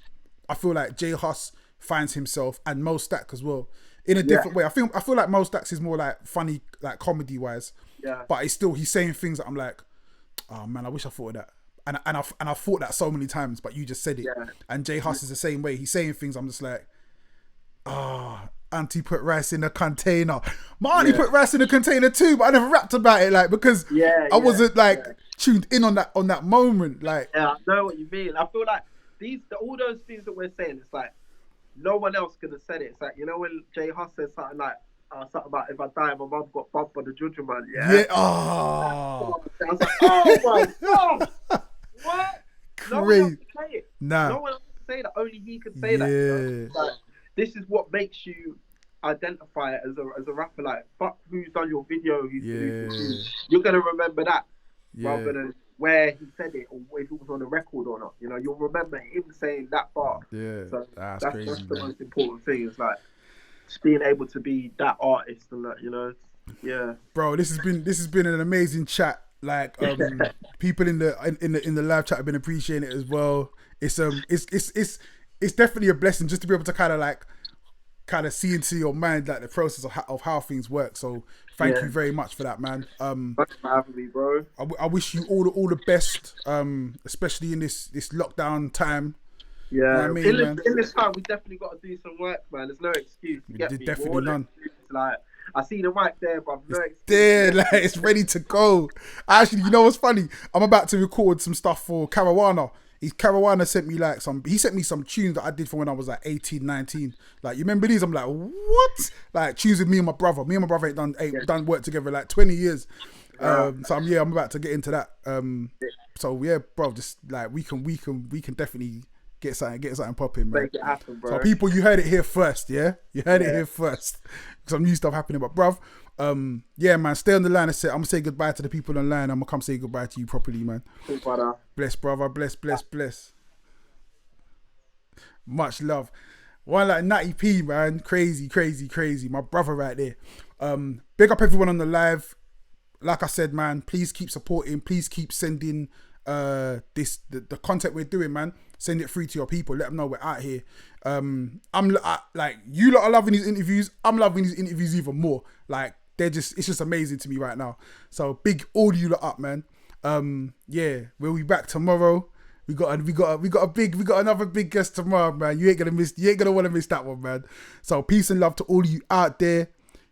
I feel like J Hus finds himself, and Mo Stack as well, in a different way. I feel like Mo Stacks is more like funny, like comedy wise. But it's still, he's saying things that I'm like, oh man, I wish I thought of that. And I thought that so many times, but you just said it. And J Hus is the same way. He's saying things, I'm just like, auntie put rice in a container. My auntie put rice in a container too, but I never rapped about it, like, because I wasn't like tuned in on that moment. Like, I know what you mean. I feel like all those things that we're saying, it's like no one else could have said it. It's like, you know, when J Hus says something like something about, if I die, my mum got bumped by the judge man. I was like, oh my god, what? No one else can say it. No one else can say that. Only he could say that. You know? Like, this is what makes you identify it as a rapper. Like, fuck who's done your video, you're gonna remember that rather than where he said it or if it was on a record or not. You know, you'll remember him saying that part. So that's crazy, that's the most important thing. Is like just being able to be that artist and that, you know. Bro, this has been an amazing chat. Like, people in the live chat have been appreciating it as well. It's definitely a blessing just to be able to kind of see into your mind, like, the process of how things work. So thank you very much for that, man. Thanks for having me, bro. I wish you all the best, especially in this lockdown time. You know what I mean, in this time, we definitely got to do some work, man. There's no excuse. Definitely none. Like, I see the mic there, but no excuse. There, like, it's ready to go. Actually, you know what's funny? I'm about to record some stuff for Caruana. Caruana sent me some tunes that I did from when I was like 18, 19. Like, you remember these? I'm like, what? Like, tunes with me and my brother. Me and my brother ain't done work together like 20 years. So I'm about to get into that. So yeah, bro, just like we can definitely get something popping, man. Make it happen, bro. So people, you heard it here first, yeah? You heard it here first. Some new stuff happening, but bruv, yeah, man, stay on the line. I'm gonna say goodbye to the people online. I'm gonna come say goodbye to you properly, man. Cool, brother. Bless, brother. Bless. Much love. One like Nutty P, man. Crazy, crazy, crazy. My brother right there. Big up everyone on the live. Like I said, man, please keep supporting. Please keep sending the content we're doing, man. Send it through to your people. Let them know we're out here. Like, you lot are loving these interviews. I'm loving these interviews even more. Like, it's just amazing to me right now. So big all you lot up, man. Yeah, we'll be back tomorrow. We got another big guest tomorrow, man. You ain't gonna want to miss that one, man. So peace and love to all you out there.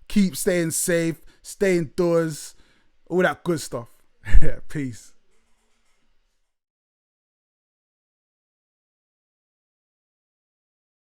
Keep staying safe, stay indoors, all that good stuff. Peace.